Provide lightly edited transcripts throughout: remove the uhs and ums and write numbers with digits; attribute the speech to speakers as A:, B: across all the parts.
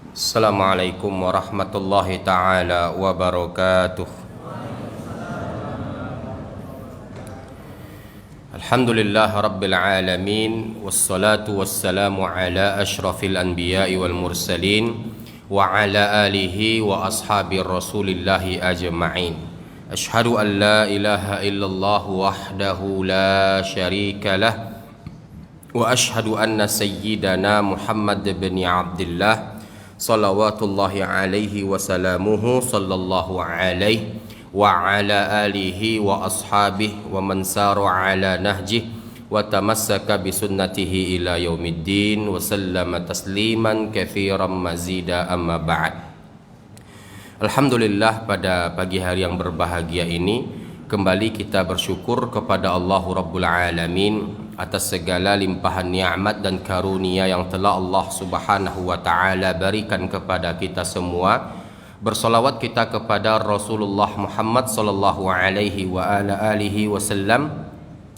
A: Assalamualaikum warahmatullahi ta'ala wabarakatuh. Alhamdulillah rabbil alamin, wassalatu wassalamu ala ashrafil anbiya'i wal mursalin wa ala alihi wa ashabi rasulillahi ajma'in. Ashhadu an la ilaha illallah wahdahu la syarika lah wa ashhadu anna sayyidana Muhammad bin Abdullah salawatullahi alaihi wasalamuhu sallallahu alaihi wa ala alihi wa ashabihi wa man saru ala nahjih wa tamassaka bisunnatihi ila yaumiddin wa sallama tasliman katsiran mazida amma ba'd. Alhamdulillah, pada pagi hari yang berbahagia ini kembali kita bersyukur kepada Allah Rabbul Alamin atas segala limpahan nikmat dan karunia yang telah Allah Subhanahu wa taala berikan kepada kita semua. Bersolawat kita kepada Rasulullah Muhammad sallallahu alaihi wa ala alihi wasallam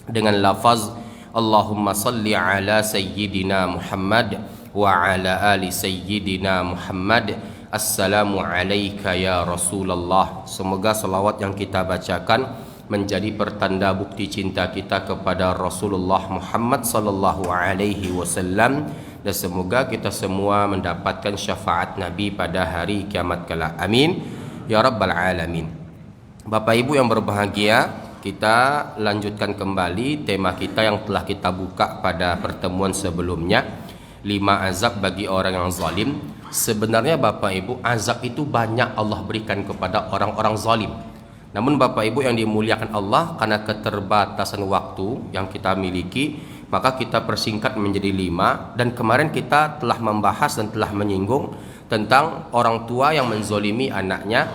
A: dengan lafaz Allahumma salli ala sayyidina Muhammad wa ala ali sayyidina Muhammad. Assalamu alayka ya Rasulullah. Semoga salawat yang kita bacakan menjadi pertanda bukti cinta kita kepada Rasulullah Muhammad sallallahu alaihi wasallam, dan semoga kita semua mendapatkan syafaat Nabi pada hari kiamat kelak. Amin ya rabbal alamin. Bapak Ibu yang berbahagia, kita lanjutkan kembali tema kita yang telah kita buka pada pertemuan sebelumnya, 5 azab bagi orang yang zalim. Sebenarnya Bapak Ibu, azab itu banyak Allah berikan kepada orang-orang zalim. Namun Bapak Ibu yang dimuliakan Allah, karena keterbatasan waktu yang kita miliki, maka kita persingkat menjadi 5. Dan kemarin kita telah membahas dan telah menyinggung tentang orang tua yang menzolimi anaknya,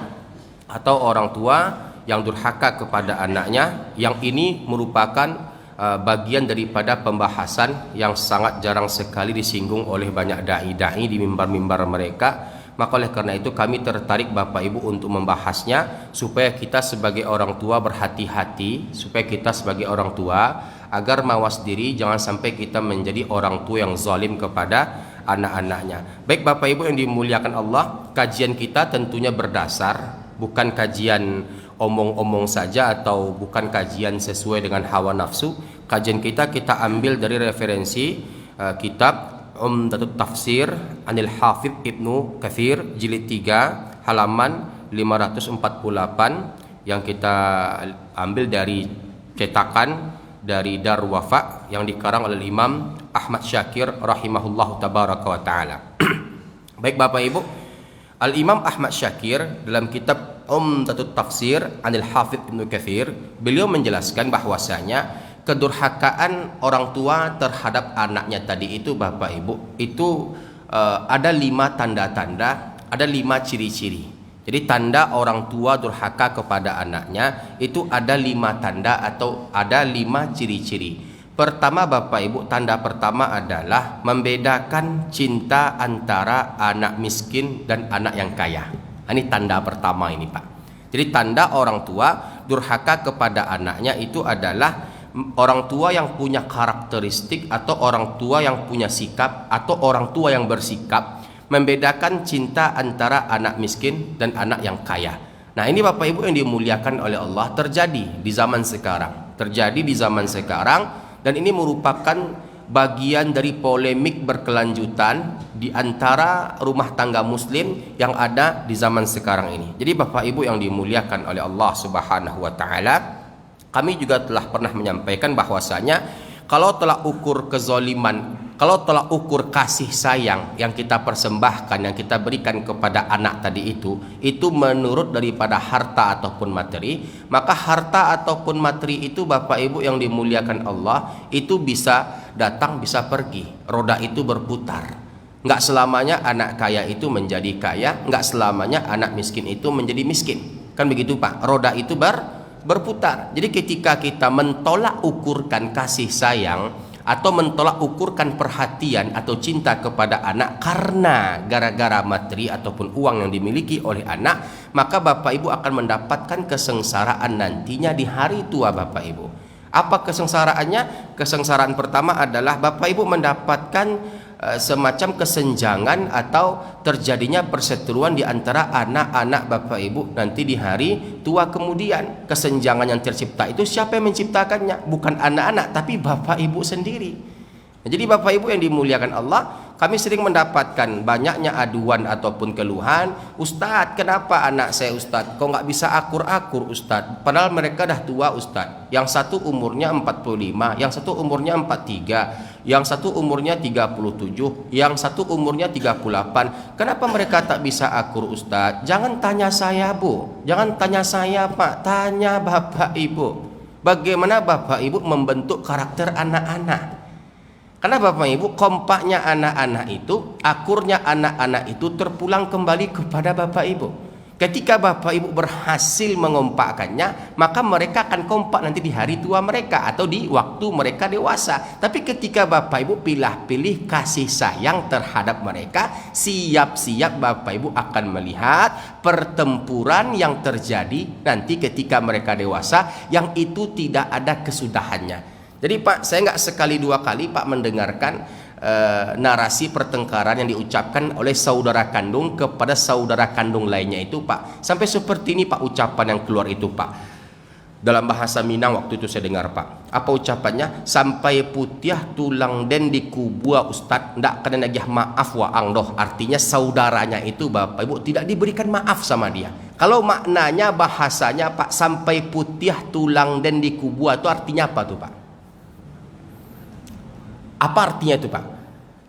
A: atau orang tua yang durhaka kepada anaknya. Yang ini merupakan bagian daripada pembahasan yang sangat jarang sekali disinggung oleh banyak da'i-da'i di mimbar-mimbar mereka. Maka oleh karena itu kami tertarik Bapak Ibu untuk membahasnya, supaya kita sebagai orang tua berhati-hati, supaya kita sebagai orang tua agar mawas diri, jangan sampai kita menjadi orang tua yang zalim kepada anak-anaknya. Baik Bapak Ibu yang dimuliakan Allah, kajian kita tentunya berdasar, bukan kajian omong-omong saja atau bukan kajian sesuai dengan hawa nafsu. Kajian kita ambil dari referensi kitab Umdatut Tafsir Anil Hafidh Ibnu Katsir jilid 3 halaman 548, yang kita ambil dari cetakan dari Darul Wafa yang dikarang oleh Imam Ahmad Syakir rahimahullahu tabaraka wa taala. Baik Bapak Ibu, Al-Imam Ahmad Syakir dalam kitab Umdatut Tafsir Anil Hafidh Ibnu Katsir, beliau menjelaskan bahwasanya kedurhakaan orang tua terhadap anaknya tadi itu Bapak Ibu, itu ada 5 tanda-tanda, ada 5 ciri-ciri. Jadi tanda orang tua durhaka kepada anaknya itu ada 5 tanda atau ada 5 ciri-ciri. Pertama Bapak Ibu, tanda pertama adalah membedakan cinta antara anak miskin dan anak yang kaya. Ini tanda pertama ini Pak. Jadi tanda orang tua durhaka kepada anaknya itu adalah orang tua yang punya karakteristik atau orang tua yang punya sikap atau orang tua yang bersikap membedakan cinta antara anak miskin dan anak yang kaya. Nah ini Bapak Ibu yang dimuliakan oleh Allah, terjadi di zaman sekarang, dan ini merupakan bagian dari polemik berkelanjutan di antara rumah tangga muslim yang ada di zaman sekarang ini. Jadi Bapak Ibu yang dimuliakan oleh Allah Subhanahu wa taala, kami juga telah pernah menyampaikan bahwasanya kalau telah ukur kezaliman, kalau telah ukur kasih sayang yang kita persembahkan, yang kita berikan kepada anak tadi itu menurut daripada harta ataupun materi, maka harta ataupun materi itu Bapak Ibu yang dimuliakan Allah, itu bisa datang bisa pergi, roda itu berputar. Nggak selamanya anak kaya itu menjadi kaya, nggak selamanya anak miskin itu menjadi miskin, kan begitu Pak, roda itu berputar. Jadi ketika kita mentolak ukurkan kasih sayang atau mentolak ukurkan perhatian atau cinta kepada anak karena gara-gara materi ataupun uang yang dimiliki oleh anak, maka Bapak Ibu akan mendapatkan kesengsaraan nantinya di hari tua Bapak Ibu. Apa kesengsaraannya? Kesengsaraan pertama adalah Bapak Ibu mendapatkan semacam kesenjangan atau terjadinya perseteruan di antara anak-anak Bapak Ibu nanti di hari tua kemudian. Kesenjangan yang tercipta itu siapa yang menciptakannya? Bukan anak-anak, tapi Bapak Ibu sendiri. Jadi Bapak Ibu yang dimuliakan Allah, kami sering mendapatkan banyaknya aduan ataupun keluhan, Ustadz, kenapa anak saya Ustadz kok nggak bisa akur-akur Ustadz, padahal mereka dah tua Ustadz. Yang satu umurnya 45, yang satu umurnya 43, yang satu umurnya 37, yang satu umurnya 38. Kenapa mereka tak bisa akur Ustadz? Jangan tanya saya Bu, jangan tanya saya Pak, tanya Bapak Ibu. Bagaimana Bapak Ibu membentuk karakter anak-anak? Karena Bapak Ibu, kompaknya anak-anak itu, akurnya anak-anak itu terpulang kembali kepada Bapak Ibu. Ketika Bapak Ibu berhasil mengompakkannya, maka mereka akan kompak nanti di hari tua mereka atau di waktu mereka dewasa. Tapi ketika Bapak Ibu pilih-pilih kasih sayang terhadap mereka, siap-siap Bapak Ibu akan melihat pertempuran yang terjadi nanti ketika mereka dewasa, yang itu tidak ada kesudahannya. Jadi Pak, saya nggak sekali dua kali Pak mendengarkan narasi pertengkaran yang diucapkan oleh saudara kandung kepada saudara kandung lainnya itu Pak. Sampai seperti ini Pak ucapan yang keluar itu Pak. Dalam bahasa Minang waktu itu saya dengar Pak. Apa ucapannya? Sampai putiah tulang den di kubua Ustadz, ndak kena nagih maaf wa angdoh. Artinya saudaranya itu Bapak Ibu tidak diberikan maaf sama dia. Kalau maknanya bahasanya Pak, sampai putiah tulang den di kubua itu artinya apa tuh Pak? Apa artinya itu Pak?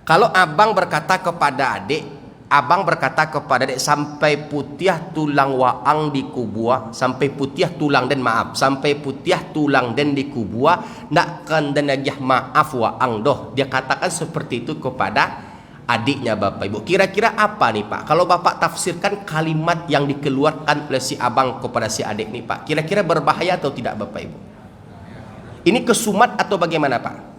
A: Kalau abang berkata kepada adik, abang berkata kepada adik, sampai putiah tulang waang di kubua, sampai putiah tulang dan maaf, sampai putiah tulang dan di kubua, nak kandan nagih maaf waang doh. Dia katakan seperti itu kepada adiknya Bapak Ibu. Kira-kira apa nih Pak? Kalau Bapak tafsirkan kalimat yang dikeluarkan oleh si abang kepada si adik nih Pak, kira-kira berbahaya atau tidak Bapak Ibu? Ini kesumat atau bagaimana Pak?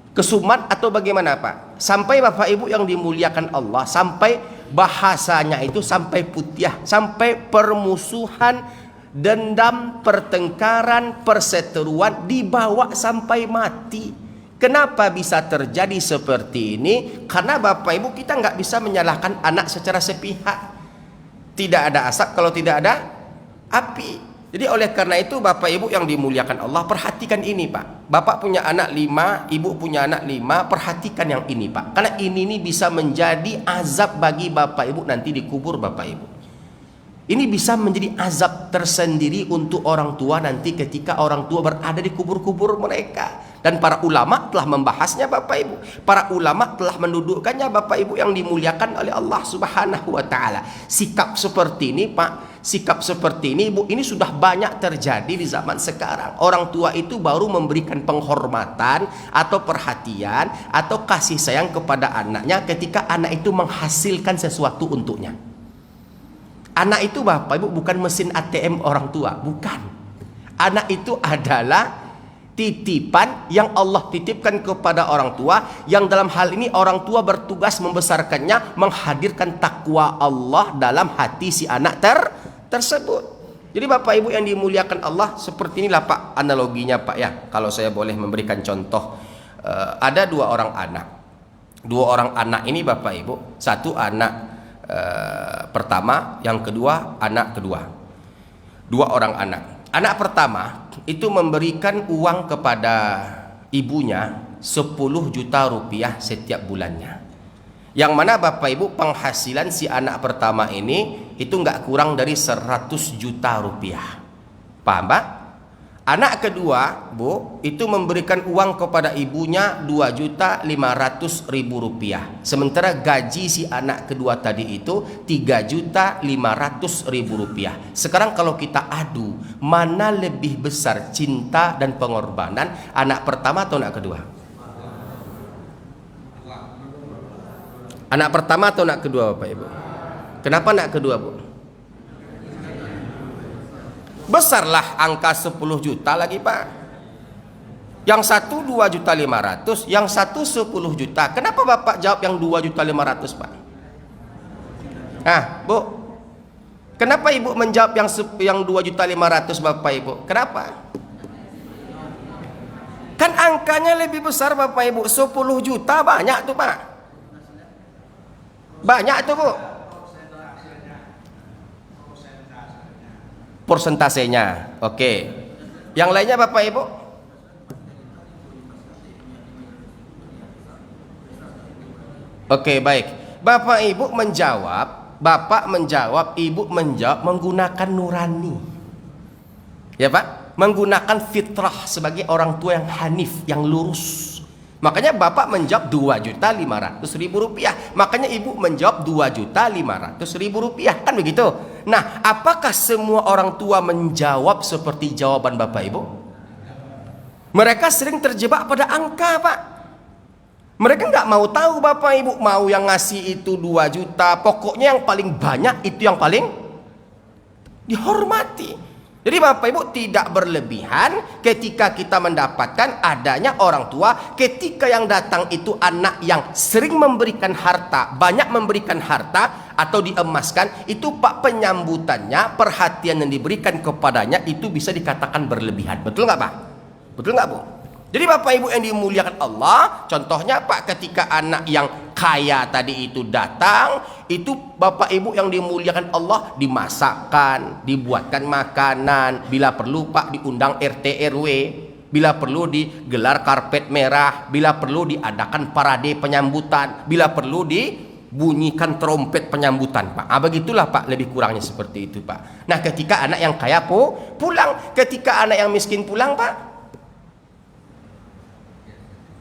A: Kesumat atau bagaimana Pak? Sampai Bapak Ibu yang dimuliakan Allah, sampai bahasanya itu sampai putiah, sampai permusuhan, dendam, pertengkaran, perseteruan dibawa sampai mati. Kenapa bisa terjadi seperti ini? Karena Bapak Ibu kita nggak bisa menyalahkan anak secara sepihak. Tidak ada asap kalau tidak ada api. Jadi oleh karena itu Bapak Ibu yang dimuliakan Allah, perhatikan ini Pak. Bapak punya anak 5, Ibu punya anak 5, perhatikan yang ini Pak. Karena ini bisa menjadi azab bagi Bapak Ibu nanti dikubur Bapak Ibu. Ini bisa menjadi azab tersendiri untuk orang tua nanti ketika orang tua berada di kubur-kubur mereka. Dan para ulama telah membahasnya Bapak Ibu. Para ulama telah mendudukkannya Bapak Ibu yang dimuliakan oleh Allah Subhanahu wa taala. Sikap seperti ini Pak, sikap seperti ini Bu, ini sudah banyak terjadi di zaman sekarang. Orang tua itu baru memberikan penghormatan atau perhatian atau kasih sayang kepada anaknya ketika anak itu menghasilkan sesuatu untuknya. Anak itu Bapak Ibu bukan mesin ATM orang tua, bukan. Anak itu adalah titipan yang Allah titipkan kepada orang tua, yang dalam hal ini orang tua bertugas membesarkannya, menghadirkan takwa Allah dalam hati si anak tersebut. Jadi Bapak Ibu yang dimuliakan Allah, seperti inilah Pak analoginya Pak ya. Kalau saya boleh memberikan contoh, ada dua orang anak. Dua orang anak ini Bapak Ibu, satu anak pertama, yang kedua anak kedua. Dua orang anak. Anak pertama itu memberikan uang kepada ibunya 10 juta rupiah setiap bulannya. Yang mana Bapak Ibu penghasilan si anak pertama ini itu nggak kurang dari 100 juta rupiah. Paham Pak? Anak kedua Bu itu memberikan uang kepada ibunya 2.500.000 rupiah. Sementara gaji si anak kedua tadi itu 3.500.000 rupiah. Sekarang kalau kita adu, mana lebih besar cinta dan pengorbanan, anak pertama atau anak kedua? Anak pertama atau anak kedua Bapak Ibu? Kenapa anak kedua Bu? Besarlah angka 10 juta lagi Pak. Yang satu 2.500.000, yang satu 10 juta. Kenapa Bapak jawab yang 2.500.000 Pak? Bu, kenapa Ibu menjawab yang 2.500.000 Bapak Ibu? Kenapa? Kan angkanya lebih besar Bapak Ibu. 10 juta banyak tuh Pak. Banyak tuh Bu. Persentasenya. Oke. Yang lainnya Bapak Ibu? Oke, baik. Bapak Ibu menjawab, Ibu menjawab menggunakan nurani. Ya Pak, menggunakan fitrah sebagai orang tua yang hanif, yang lurus. Makanya Bapak menjawab 2.500.000 rupiah. Makanya Ibu menjawab 2.500.000 rupiah. Kan begitu? Nah, apakah semua orang tua menjawab seperti jawaban Bapak Ibu? Mereka sering terjebak pada angka Pak. Mereka nggak mau tahu Bapak Ibu, mau yang ngasih itu 2 juta, pokoknya yang paling banyak itu yang paling dihormati. Jadi Bapak Ibu tidak berlebihan ketika kita mendapatkan adanya orang tua, ketika yang datang itu anak yang sering memberikan harta, banyak memberikan harta atau diemaskan, itu Pak penyambutannya, perhatian yang diberikan kepadanya itu bisa dikatakan berlebihan. Betul nggak Pak? Betul nggak Bu? Jadi Bapak Ibu yang dimuliakan Allah, contohnya Pak ketika anak yang kaya tadi itu datang, itu Bapak Ibu yang dimuliakan Allah dimasakkan, dibuatkan makanan, bila perlu Pak diundang RT RW, bila perlu digelar karpet merah, bila perlu diadakan parade penyambutan, bila perlu dibunyikan trompet penyambutan Pak. Begitulah Pak, lebih kurangnya seperti itu Pak. Nah ketika anak yang kaya pulang, ketika anak yang miskin pulang Pak,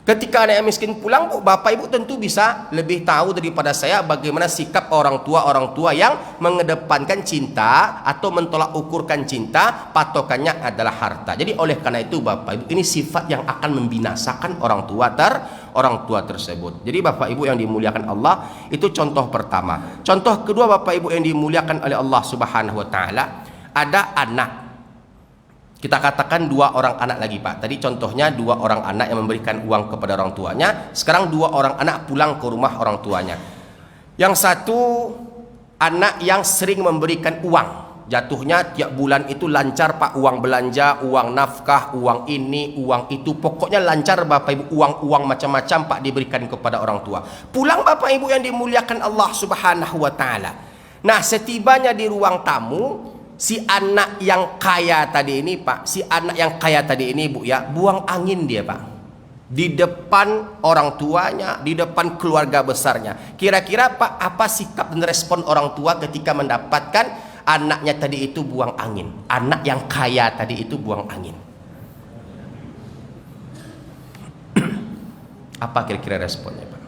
A: ketika anak yang miskin pulang, Bapak Ibu tentu bisa lebih tahu daripada saya bagaimana sikap orang tua yang mengedepankan cinta atau mentolak ukurkan cinta, patokannya adalah harta. Jadi oleh karena itu Bapak Ibu, ini sifat yang akan membinasakan orang tua tersebut. Jadi Bapak Ibu yang dimuliakan Allah, itu contoh pertama. Contoh kedua Bapak Ibu yang dimuliakan oleh Allah Subhanahu wa taala, ada anak. Kita katakan 2 orang anak lagi Pak. Tadi contohnya 2 orang anak yang memberikan uang kepada orang tuanya. Sekarang 2 orang anak pulang ke rumah orang tuanya. Yang satu anak yang sering memberikan uang. Jatuhnya tiap bulan itu lancar Pak, uang belanja, uang nafkah, uang ini, uang itu. Pokoknya lancar Bapak Ibu, uang macam-macam Pak diberikan kepada orang tua. Pulang Bapak Ibu yang dimuliakan Allah Subhanahu wa taala. Nah, setibanya di ruang tamu, si anak yang kaya tadi ini Pak, si anak yang kaya tadi ini Bu ya, buang angin dia Pak, di depan orang tuanya, di depan keluarga besarnya. Kira-kira Pak, apa sikap dan respon orang tua ketika mendapatkan anaknya tadi itu buang angin, anak yang kaya tadi itu buang angin? Apa kira-kira responnya Pak?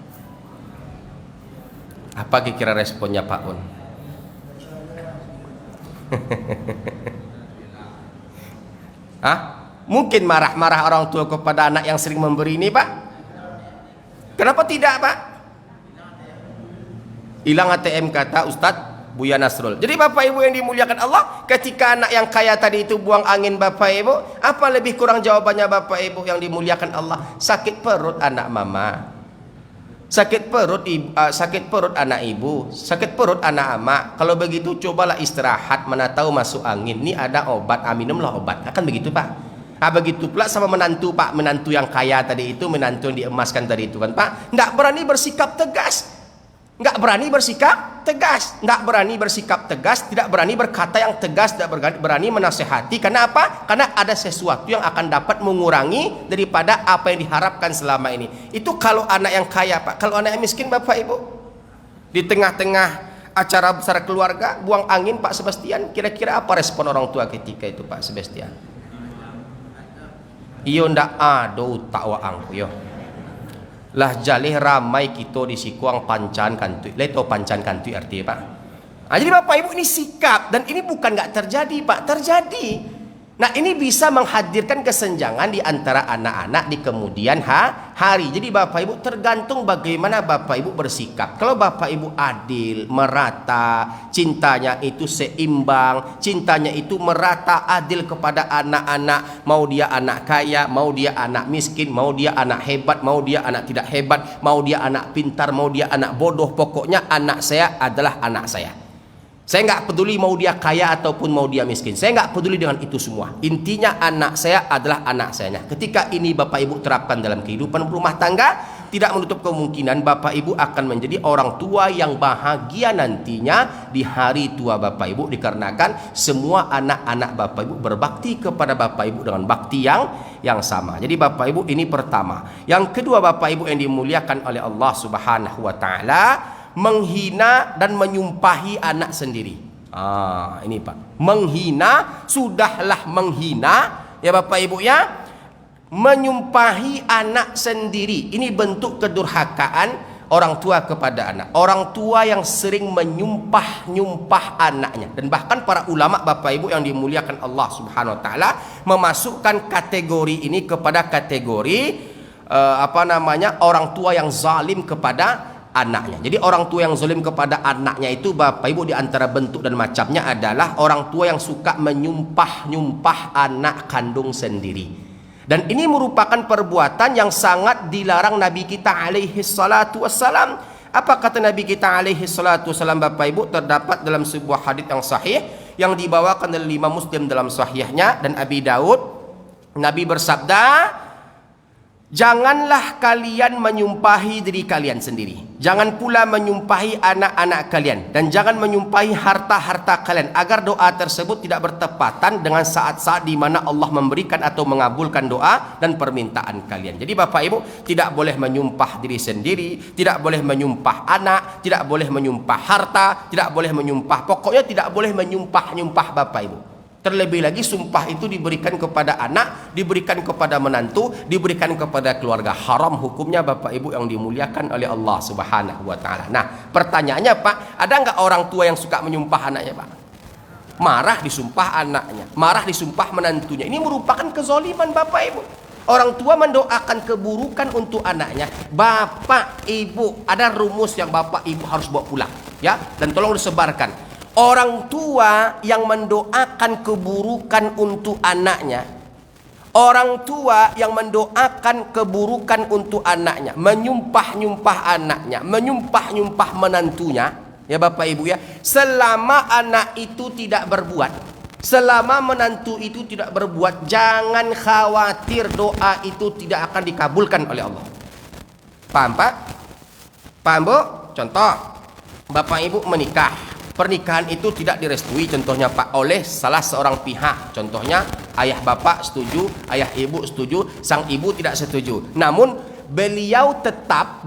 A: Apa kira-kira responnya Pak Un? Mungkin marah-marah orang tua kepada anak yang sering memberi ini Pak? Kenapa tidak Pak? Hilang ATM kata Ustadz Buya Nasrul. Jadi Bapak Ibu yang dimuliakan Allah, ketika anak yang kaya tadi itu buang angin Bapak Ibu, apa lebih kurang jawabannya Bapak Ibu yang dimuliakan Allah? Sakit perut anak mama, sakit perut anak ibu, sakit perut anak emak. Kalau begitu cobalah istirahat, mana tahu masuk angin. Ini ada obat, minumlah obat. Akan begitu Pak. Begitu pula sama menantu Pak, menantu yang kaya tadi itu, menantu yang diemaskan tadi itu kan Pak, nggak berani bersikap tegas, nggak berani bersikap tegas, nggak berani bersikap tegas, tidak berani berkata yang tegas, tidak berani menasehati. Karena apa? Karena ada sesuatu yang akan dapat mengurangi daripada apa yang diharapkan selama ini. Itu kalau anak yang kaya Pak. Kalau anak yang miskin Bapak Ibu, di tengah-tengah acara besar keluarga buang angin Pak Sebastian, kira-kira apa respon orang tua ketika itu Pak Sebastian? Iyo ndak aduh tak waang yo. Lah jalih ramai kita di sikuang pancan kantui. Leto pancan kantui artinya Pak. Jadi Bapak Ibu ini sikap, dan ini bukan nggak terjadi Pak, terjadi. Nah ini bisa menghadirkan kesenjangan di antara anak-anak di kemudian hari. Jadi Bapak Ibu tergantung bagaimana Bapak Ibu bersikap. Kalau Bapak Ibu adil, merata, cintanya itu seimbang, cintanya itu merata, adil kepada anak-anak, mau dia anak kaya, mau dia anak miskin, mau dia anak hebat, mau dia anak tidak hebat, mau dia anak pintar, mau dia anak bodoh, pokoknya anak saya adalah anak saya. Saya nggak peduli mau dia kaya ataupun mau dia miskin. Saya nggak peduli dengan itu semua. Intinya anak saya adalah anak saya. Ketika ini Bapak Ibu terapkan dalam kehidupan rumah tangga, tidak menutup kemungkinan Bapak Ibu akan menjadi orang tua yang bahagia nantinya di hari tua Bapak Ibu, dikarenakan semua anak-anak Bapak Ibu berbakti kepada Bapak Ibu dengan bakti yang sama. Jadi Bapak Ibu, ini pertama. Yang kedua Bapak Ibu yang dimuliakan oleh Allah Subhanahu wa taala, menghina dan menyumpahi anak sendiri. Ini Pak, menghina, sudahlah menghina ya Bapak Ibu ya, menyumpahi anak sendiri. Ini bentuk kedurhakaan orang tua kepada anak. Orang tua yang sering menyumpah-nyumpah anaknya. Dan bahkan para ulama Bapak Ibu yang dimuliakan Allah Subhanahu wa taala memasukkan kategori ini kepada kategori orang tua yang zalim kepada anaknya. Jadi orang tua yang zalim kepada anaknya itu Bapak Ibu, di antara bentuk dan macamnya adalah orang tua yang suka menyumpah-nyumpah anak kandung sendiri. Dan ini merupakan perbuatan yang sangat dilarang Nabi kita alaihi salatu wassalam. Apa kata Nabi kita alaihi salatu wassalam Bapak Ibu? Terdapat dalam sebuah hadits yang sahih yang dibawakan oleh Imam Muslim dalam sahihnya dan Abi Daud. Nabi bersabda, janganlah kalian menyumpahi diri kalian sendiri, jangan pula menyumpahi anak-anak kalian, dan jangan menyumpahi harta-harta kalian, agar doa tersebut tidak bertepatan dengan saat-saat di mana Allah memberikan atau mengabulkan doa dan permintaan kalian. Jadi Bapak Ibu, tidak boleh menyumpah diri sendiri, tidak boleh menyumpah anak, tidak boleh menyumpah harta, tidak boleh menyumpah, pokoknya tidak boleh menyumpah-nyumpah Bapak Ibu. Terlebih lagi sumpah itu diberikan kepada anak, diberikan kepada menantu, diberikan kepada keluarga. Haram hukumnya Bapak Ibu yang dimuliakan oleh Allah Subhanahu wa taala. Nah, pertanyaannya Pak, ada nggak orang tua yang suka menyumpah anaknya Pak? Marah disumpah anaknya, marah disumpah menantunya. Ini merupakan kezaliman Bapak Ibu. Orang tua mendoakan keburukan untuk anaknya. Bapak Ibu, ada rumus yang Bapak Ibu harus bawa pulang ya, dan tolong disebarkan. Orang tua yang mendoakan keburukan untuk anaknya, orang tua yang mendoakan keburukan untuk anaknya, menyumpah-nyumpah anaknya, menyumpah-nyumpah menantunya, ya Bapak Ibu ya, selama anak itu tidak berbuat, selama menantu itu tidak berbuat, jangan khawatir doa itu tidak akan dikabulkan oleh Allah. Paham Pak? Paham Bu? Contoh, Bapak Ibu menikah, pernikahan itu tidak direstui contohnya Pak oleh salah seorang pihak, contohnya ayah bapak setuju, ayah ibu setuju, sang ibu tidak setuju, namun beliau tetap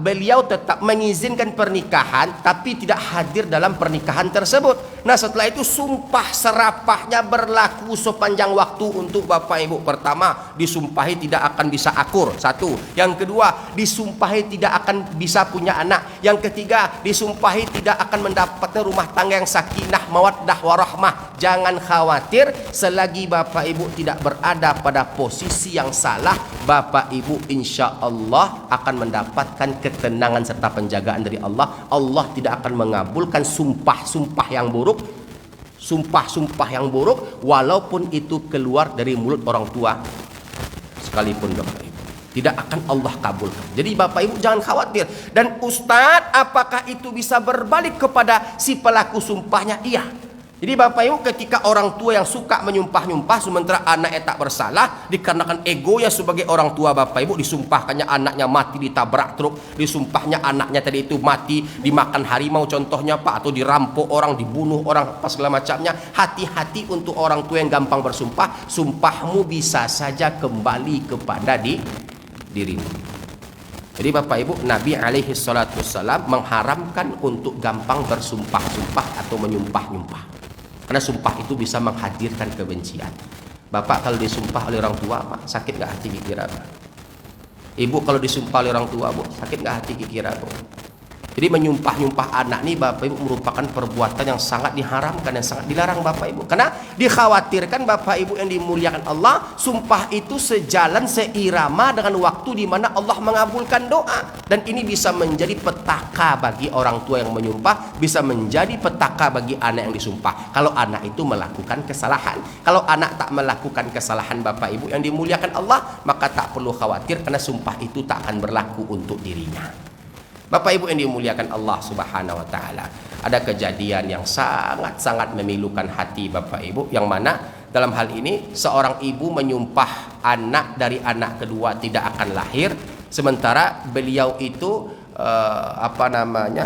A: mengizinkan pernikahan tapi tidak hadir dalam pernikahan tersebut. Nah, setelah itu sumpah serapahnya berlaku sepanjang waktu untuk Bapak Ibu. Pertama, disumpahi tidak akan bisa akur, satu. Yang kedua, disumpahi tidak akan bisa punya anak. Yang ketiga, disumpahi tidak akan mendapatkan rumah tangga yang sakinah, mawaddah, warahmah. Jangan khawatir, selagi Bapak Ibu tidak berada pada posisi yang salah, Bapak Ibu insya Allah akan mendapatkan ketenangan serta penjagaan dari Allah. Allah tidak akan mengabulkan sumpah-sumpah yang buruk, sumpah-sumpah yang buruk, walaupun itu keluar dari mulut orang tua sekalipun Bapak Ibu, tidak akan Allah kabulkan. Jadi Bapak Ibu jangan khawatir. Dan Ustadz, apakah itu bisa berbalik kepada si pelaku sumpahnya? Iya. Jadi Bapak Ibu, ketika orang tua yang suka menyumpah-nyumpah sementara anaknya tak bersalah, dikarenakan egonya sebagai orang tua Bapak Ibu, disumpahkannya anaknya mati ditabrak truk, disumpahnya anaknya tadi itu mati dimakan harimau contohnya Pak, atau dirampok orang, dibunuh orang, apa segala macamnya. Hati-hati untuk orang tua yang gampang bersumpah. Sumpahmu bisa saja kembali kepada dirimu. Jadi Bapak Ibu, Nabi alaihi salatu wassalam mengharamkan untuk gampang bersumpah-sumpah atau menyumpah-nyumpah. Karena sumpah itu bisa menghadirkan kebencian. Bapak kalau disumpah oleh orang tua, Pak, sakit nggak hati kira-kira, Pak? Ibu kalau disumpah oleh orang tua, Bu, sakit nggak hati kira-kira, Bu? Jadi menyumpah-nyumpah anak nih Bapak Ibu merupakan perbuatan yang sangat diharamkan, yang sangat dilarang Bapak Ibu. Karena dikhawatirkan Bapak Ibu yang dimuliakan Allah, sumpah itu sejalan seirama dengan waktu di mana Allah mengabulkan doa. Dan ini bisa menjadi petaka bagi orang tua yang menyumpah, bisa menjadi petaka bagi anak yang disumpah. Kalau anak itu melakukan kesalahan, kalau anak tak melakukan kesalahan Bapak Ibu yang dimuliakan Allah, maka tak perlu khawatir karena sumpah itu tak akan berlaku untuk dirinya. Bapak Ibu yang dimuliakan Allah Subhanahu wa taala, ada kejadian yang sangat-sangat memilukan hati Bapak Ibu, yang mana dalam hal ini seorang ibu menyumpah anak dari anak kedua tidak akan lahir Sementara beliau itu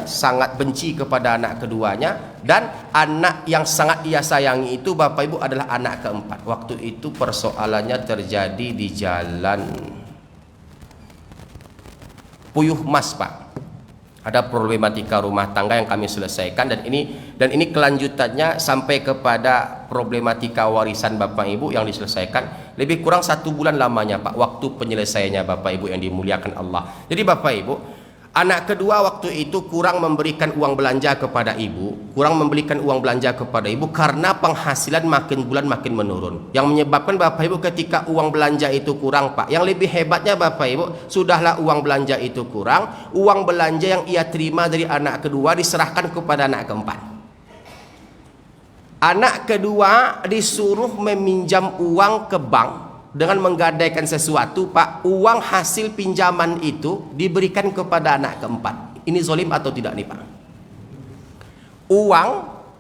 A: sangat benci kepada anak keduanya, dan anak yang sangat ia sayangi itu Bapak Ibu adalah anak keempat. Waktu itu persoalannya terjadi di jalan Puyuh Mas, Pak. Ada problematika rumah tangga yang kami selesaikan, dan ini kelanjutannya sampai kepada problematika warisan Bapak Ibu yang diselesaikan lebih kurang 1 bulan lamanya, Pak, waktu penyelesaiannya Bapak Ibu yang dimuliakan Allah. Jadi Bapak Ibu, anak kedua waktu itu kurang memberikan uang belanja kepada ibu, karena penghasilan makin bulan makin menurun. Yang menyebabkan Bapak Ibu ketika uang belanja itu kurang, Pak. Yang lebih hebatnya Bapak Ibu, sudahlah uang belanja itu kurang, uang belanja yang ia terima dari anak kedua diserahkan kepada anak keempat. Anak kedua disuruh meminjam uang ke bank dengan menggadaikan sesuatu, Pak. Uang hasil pinjaman itu diberikan kepada anak keempat. Ini zolim atau tidak nih, Pak? Uang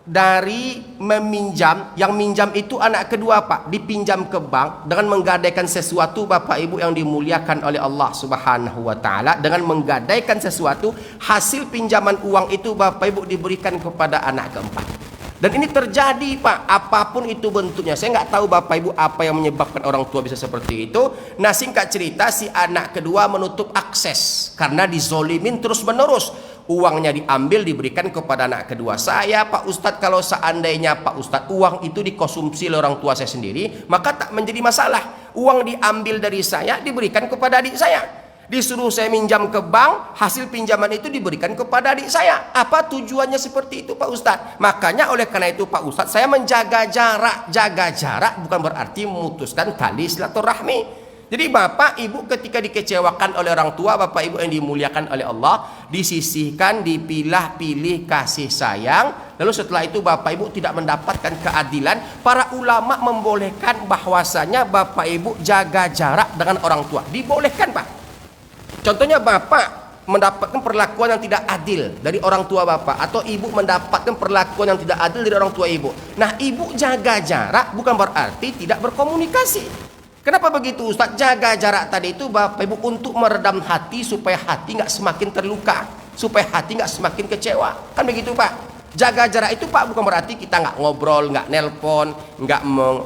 A: dari meminjam, yang minjam itu anak kedua, Pak, dipinjam ke bank dengan menggadaikan sesuatu, Bapak Ibu yang dimuliakan oleh Allah Subhanahu wa taala, dengan menggadaikan sesuatu, hasil pinjaman uang itu Bapak Ibu diberikan kepada anak keempat. Dan ini terjadi, Pak, apapun itu bentuknya. Saya nggak tahu Bapak Ibu apa yang menyebabkan orang tua bisa seperti itu. Nah, singkat cerita, si anak kedua menutup akses karena dizolimin terus menerus. Uangnya diambil, diberikan kepada anak kedua saya. Pak Ustadz, kalau seandainya Pak Ustadz uang itu dikonsumsi oleh orang tua saya sendiri, maka tak menjadi masalah. Uang diambil dari saya, diberikan kepada adik saya. Disuruh saya minjam ke bank, hasil pinjaman itu diberikan kepada adik saya. Apa tujuannya seperti itu, Pak Ustadz? Makanya oleh karena itu, Pak Ustadz, saya menjaga jarak. Jaga jarak bukan berarti memutuskan tali silaturahmi. Jadi Bapak Ibu ketika dikecewakan oleh orang tua, Bapak Ibu yang dimuliakan oleh Allah, disisihkan, dipilah-pilih kasih sayang. Lalu setelah itu Bapak Ibu tidak mendapatkan keadilan. Para ulama membolehkan bahwasanya Bapak Ibu jaga jarak dengan orang tua. Dibolehkan, Pak. Contohnya Bapak mendapatkan perlakuan yang tidak adil dari orang tua Bapak, atau Ibu mendapatkan perlakuan yang tidak adil dari orang tua Ibu. Nah, Ibu jaga jarak bukan berarti tidak berkomunikasi. Kenapa begitu, Ustaz? Jaga jarak tadi itu Bapak Ibu untuk meredam hati, supaya hati nggak semakin terluka, supaya hati nggak semakin kecewa. Kan begitu, Pak? Jaga jarak itu, Pak, bukan berarti kita nggak ngobrol, nggak nelpon, nggak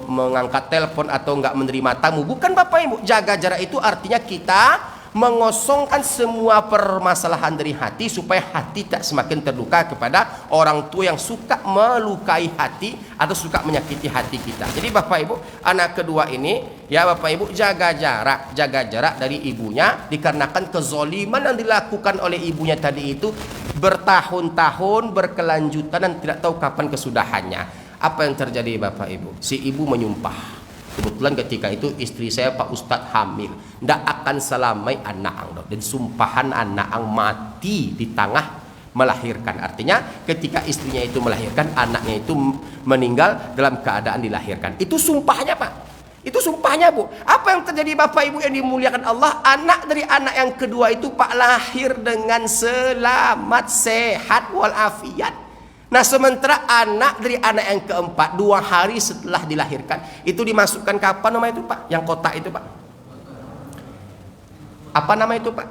A: mengangkat telepon, atau nggak menerima tamu. Bukan, Bapak Ibu. Jaga jarak itu artinya kita mengosongkan semua permasalahan dari hati, supaya hati tak semakin terluka kepada orang tua yang suka melukai hati atau suka menyakiti hati kita. Jadi Bapak Ibu, anak kedua ini ya Bapak Ibu jaga jarak dari ibunya, dikarenakan kezoliman yang dilakukan oleh ibunya tadi itu bertahun-tahun berkelanjutan dan tidak tahu kapan kesudahannya. Apa yang terjadi Bapak Ibu? Si ibu menyumpah. Kebetulan ketika itu istri saya Pak Ustadz hamil, tidak akan selamai anak ang, dan sumpahan anak ang mati di tengah melahirkan. Artinya ketika istrinya itu melahirkan, anaknya itu meninggal dalam keadaan dilahirkan. Itu sumpahnya, Pak. Itu sumpahnya, Bu. Apa yang terjadi Bapak Ibu yang dimuliakan Allah? Anak dari anak yang kedua itu, Pak, lahir dengan selamat, sehat walafiat. Nah, sementara anak dari anak yang keempat 2 hari setelah dilahirkan itu dimasukkan ke apa nama itu, Pak? Yang kotak itu, Pak. Apa nama itu, Pak?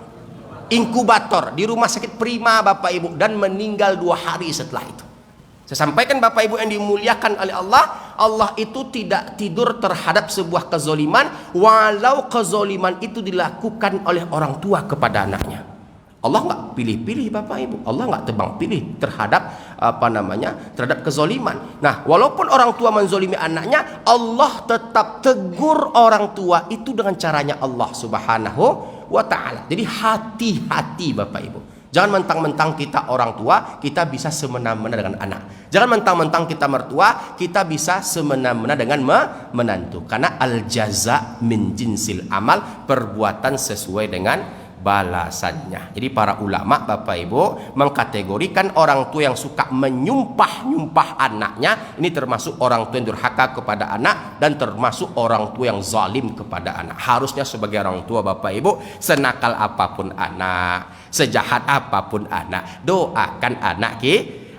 A: Inkubator di rumah sakit Prima, Bapak Ibu, dan meninggal 2 hari setelah itu. Saya sampaikan Bapak Ibu yang dimuliakan oleh Allah, Allah itu tidak tidur terhadap sebuah kezoliman, walau kezoliman itu dilakukan oleh orang tua kepada anaknya. Allah nggak pilih-pilih Bapak Ibu, Allah nggak tebang pilih terhadap terhadap kezoliman. Nah, walaupun orang tua menzolimi anaknya, Allah tetap tegur orang tua itu dengan caranya Allah Subhanahu wa taala. Jadi hati-hati Bapak Ibu. Jangan mentang-mentang kita orang tua, kita bisa semena-mena dengan anak. Jangan mentang-mentang kita mertua, kita bisa semena-mena dengan menantu. Karena al-jaza min jinsil amal, perbuatan sesuai dengan balasannya. Jadi para ulama Bapak Ibu mengkategorikan orang tua yang suka menyumpah-nyumpah anaknya, ini termasuk orang tua yang durhaka kepada anak, dan termasuk orang tua yang zalim kepada anak. Harusnya sebagai orang tua Bapak Ibu, senakal apapun anak, sejahat apapun anak, doakan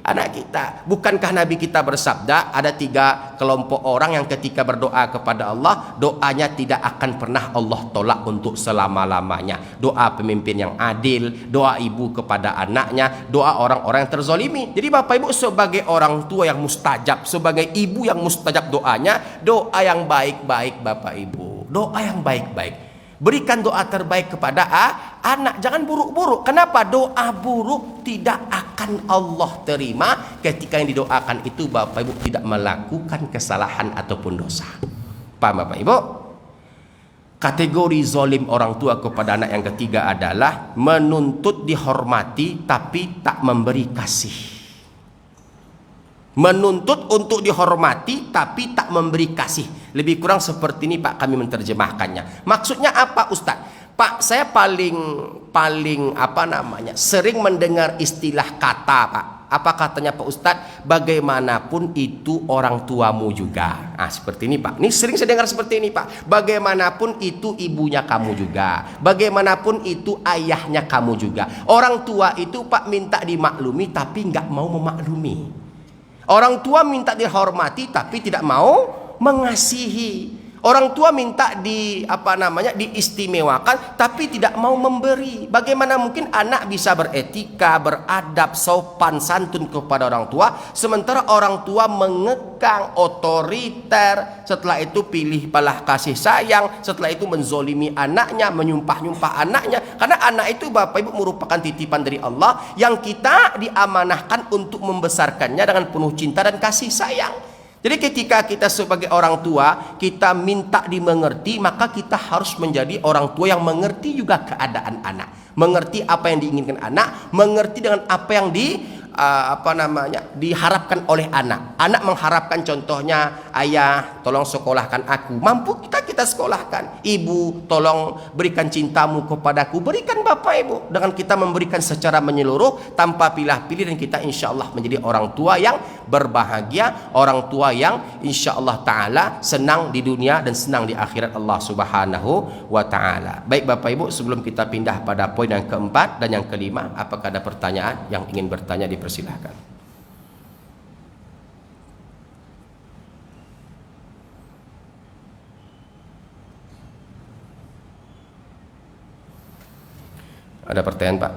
A: anak kita. Bukankah Nabi kita bersabda ada 3 kelompok orang yang ketika berdoa kepada Allah, doanya tidak akan pernah Allah tolak untuk selama-lamanya. Doa pemimpin yang adil, doa ibu kepada anaknya, doa orang-orang yang terzolimi. Jadi Bapak Ibu, sebagai orang tua yang mustajab, sebagai ibu yang mustajab doanya, doa yang baik-baik Bapak Ibu, doa yang baik-baik. Berikan doa terbaik kepada anak, jangan buruk-buruk. Kenapa? Doa buruk tidak akan Allah terima ketika yang didoakan itu Bapak Ibu tidak melakukan kesalahan ataupun dosa. Paham Bapak Ibu? Kategori zalim orang tua kepada anak yang ketiga adalah menuntut dihormati tapi tak memberi kasih. Menuntut untuk dihormati tapi tak memberi kasih. Lebih kurang seperti ini Pak kami menerjemahkannya. Maksudnya apa Ustadz? Pak, saya paling sering mendengar istilah kata Pak. Apa katanya Pak Ustadz? Bagaimanapun itu orang tuamu juga. Seperti ini Pak. Ini sering saya dengar seperti ini Pak. Bagaimanapun itu ibunya kamu juga. Bagaimanapun itu ayahnya kamu juga. Orang tua itu Pak minta dimaklumi tapi nggak mau memaklumi. Orang tua minta dihormati tapi tidak mau mengasihi. Orang tua minta diistimewakan tapi tidak mau memberi. Bagaimana mungkin anak bisa beretika, beradab, sopan, santun kepada orang tua, sementara orang tua mengekang, otoriter, setelah itu pilih balas kasih sayang, setelah itu menzolimi anaknya, menyumpah-nyumpah anaknya. Karena anak itu Bapak Ibu merupakan titipan dari Allah yang kita diamanahkan untuk membesarkannya dengan penuh cinta dan kasih sayang. Jadi ketika kita sebagai orang tua, kita minta dimengerti, maka kita harus menjadi orang tua yang mengerti juga keadaan anak. Mengerti apa yang diinginkan anak, mengerti dengan apa yang diharapkan oleh anak. Anak mengharapkan contohnya, ayah tolong sekolahkan aku. Mampu kita sekolahkan. Ibu tolong berikan cintamu kepadaku. Berikan Bapak Ibu. Dengan kita memberikan secara menyeluruh tanpa pilih-pilih, dan kita insya Allah menjadi orang tua yang berbahagia, orang tua yang insya Allah ta'ala senang di dunia dan senang di akhirat Allah subhanahu wa ta'ala. Baik Bapak Ibu, sebelum kita pindah pada poin yang keempat dan yang kelima, apakah ada pertanyaan yang ingin bertanya? Dipersilahkan. Ada pertanyaan Pak?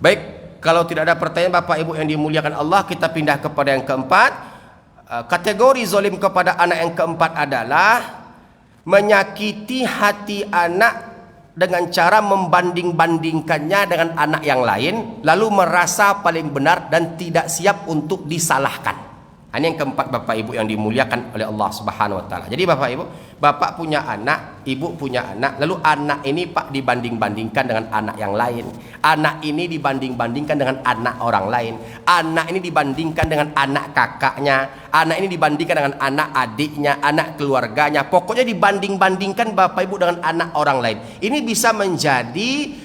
A: Baik, kalau tidak ada pertanyaan Bapak Ibu yang dimuliakan Allah, kita pindah kepada yang keempat. Kategori zalim kepada anak yang keempat adalah menyakiti hati anak dengan cara membanding-bandingkannya dengan anak yang lain, lalu merasa paling benar dan tidak siap untuk disalahkan. Ini yang keempat Bapak Ibu yang dimuliakan oleh Allah Subhanahu wa taala. Jadi Bapak Ibu, Bapak punya anak, Ibu punya anak, lalu anak ini Pak dibanding-bandingkan dengan anak yang lain. Anak ini dibanding-bandingkan dengan anak orang lain. Anak ini dibandingkan dengan anak kakaknya. Anak ini dibandingkan dengan anak adiknya, anak keluarganya. Pokoknya dibanding-bandingkan Bapak Ibu dengan anak orang lain. Ini bisa menjadi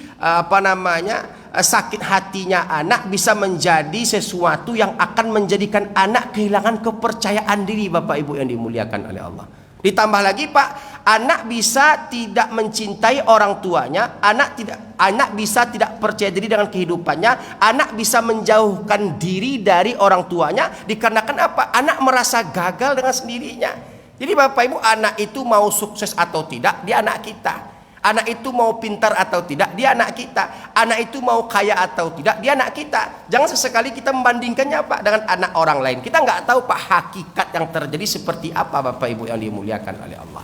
A: sakit hatinya anak, bisa menjadi sesuatu yang akan menjadikan anak kehilangan kepercayaan diri Bapak Ibu yang dimuliakan oleh Allah. Ditambah lagi Pak, anak bisa tidak mencintai orang tuanya, anak bisa tidak percaya diri dengan kehidupannya, anak bisa menjauhkan diri dari orang tuanya dikarenakan apa? Anak merasa gagal dengan sendirinya. Jadi Bapak Ibu, anak itu mau sukses atau tidak, dia anak kita. Anak itu mau pintar atau tidak, dia anak kita. Anak itu mau kaya atau tidak, dia anak kita. Jangan sesekali kita membandingkannya Pak dengan anak orang lain. Kita nggak tahu Pak hakikat yang terjadi seperti apa Bapak Ibu yang dimuliakan oleh Allah.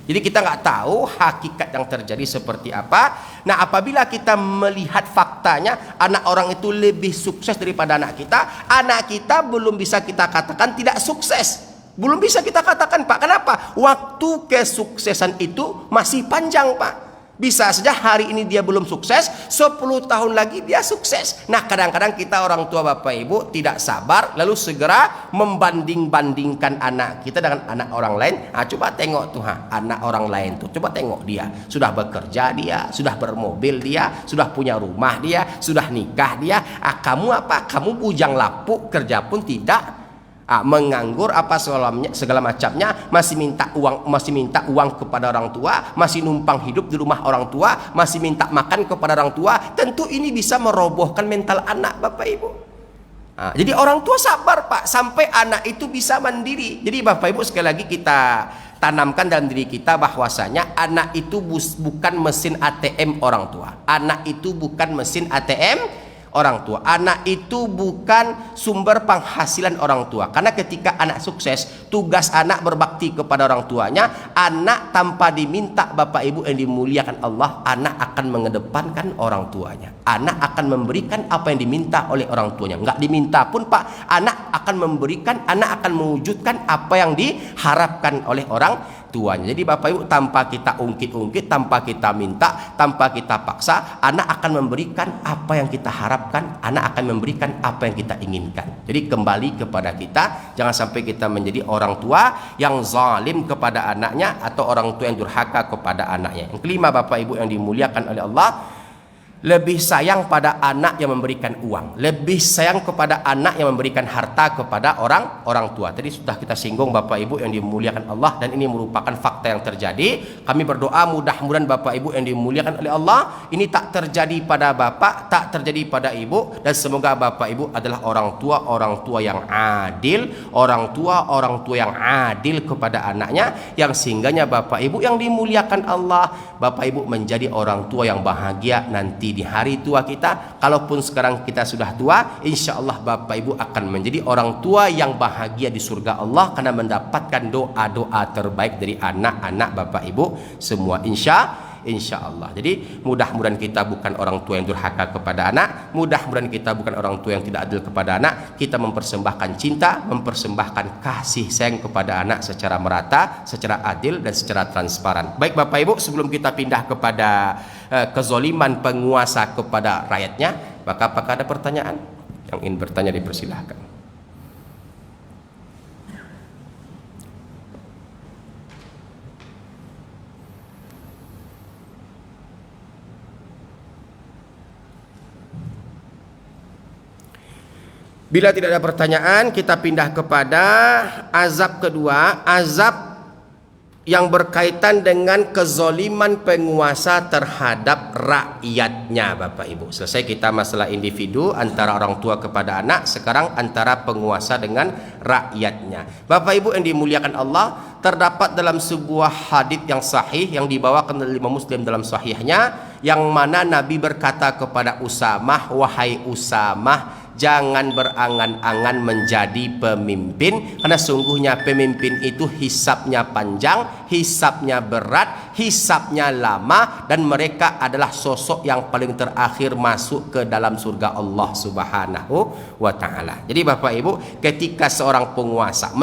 A: Jadi kita nggak tahu hakikat yang terjadi seperti apa. Nah, apabila kita melihat faktanya anak orang itu lebih sukses daripada anak kita belum bisa kita katakan tidak sukses. Belum bisa kita katakan Pak. Kenapa? Waktu kesuksesan itu masih panjang Pak. Bisa saja hari ini dia belum sukses, 10 tahun lagi dia sukses. Nah, kadang-kadang kita orang tua Bapak Ibu tidak sabar, lalu segera membanding-bandingkan anak kita dengan anak orang lain. Coba tengok tuh anak orang lain tuh. Coba tengok dia. Sudah bekerja dia, sudah bermobil dia, sudah punya rumah dia, sudah nikah dia. Kamu apa? Kamu bujang lapuk, kerja pun tidak. Menganggur apa segala macamnya, masih minta uang kepada orang tua, masih numpang hidup di rumah orang tua, masih minta makan kepada orang tua. Tentu ini bisa merobohkan mental anak, Bapak Ibu. Jadi orang tua sabar, Pak, sampai anak itu bisa mandiri. Jadi Bapak Ibu, sekali lagi kita tanamkan dalam diri kita bahwasanya anak itu bukan mesin ATM orang tua. Anak itu bukan mesin ATM orang tua. Anak itu bukan sumber penghasilan orang tua. Karena ketika anak sukses, tugas anak berbakti kepada orang tuanya. Anak tanpa diminta, Bapak Ibu yang dimuliakan Allah, anak akan mengedepankan orang tuanya. Anak akan memberikan apa yang diminta oleh orang tuanya. Enggak diminta pun, Pak, anak akan memberikan, anak akan mewujudkan apa yang diharapkan oleh orang tuanya. Jadi Bapak Ibu, tanpa kita ungkit-ungkit, tanpa kita minta, tanpa kita paksa, anak akan memberikan apa yang kita harapkan, anak akan memberikan apa yang kita inginkan. Jadi kembali kepada kita, jangan sampai kita menjadi orang tua yang zalim kepada anaknya atau orang tua yang durhaka kepada anaknya. Yang kelima, Bapak Ibu yang dimuliakan oleh Allah, lebih sayang pada anak yang memberikan uang, lebih sayang kepada anak yang memberikan harta kepada orang tua. Tadi sudah kita singgung, Bapak Ibu yang dimuliakan Allah, dan ini merupakan fakta yang terjadi. Kami berdoa mudah-mudahan Bapak Ibu yang dimuliakan oleh Allah, ini tak terjadi pada Bapak, tak terjadi pada Ibu, dan semoga Bapak Ibu adalah orang tua yang adil, orang tua yang adil kepada anaknya, yang sehingganya Bapak Ibu yang dimuliakan Allah, Bapak Ibu menjadi orang tua yang bahagia nanti di hari tua kita. Kalaupun sekarang kita sudah tua, insya Allah Bapak Ibu akan menjadi orang tua yang bahagia di surga Allah karena mendapatkan doa-doa terbaik dari anak-anak Bapak Ibu semua, insya Allah. Jadi mudah-mudahan kita bukan orang tua yang durhaka kepada anak, mudah-mudahan kita bukan orang tua yang tidak adil kepada anak. Kita mempersembahkan cinta, mempersembahkan kasih sayang kepada anak secara merata, secara adil, dan secara transparan. Baik Bapak Ibu, sebelum kita pindah kepada kezoliman penguasa kepada rakyatnya, maka apakah ada pertanyaan? Yang ingin bertanya dipersilahkan. Bila tidak ada pertanyaan, kita pindah kepada azab kedua, azab yang berkaitan dengan kezoliman penguasa terhadap rakyatnya, Bapak Ibu. Selesai kita masalah individu antara orang tua kepada anak, sekarang antara penguasa dengan rakyatnya. Bapak Ibu yang dimuliakan Allah, terdapat dalam sebuah hadits yang sahih yang dibawakan oleh Imam Muslim dalam sahihnya, yang mana Nabi berkata kepada Usamah, wahai Usamah, jangan berangan-angan menjadi pemimpin, karena sungguhnya pemimpin itu hisabnya panjang, hisabnya berat, hisabnya lama, dan mereka adalah sosok yang paling terakhir masuk ke dalam surga Allah Subhanahu wa ta'ala. Jadi Bapak Ibu, ketika seorang penguasa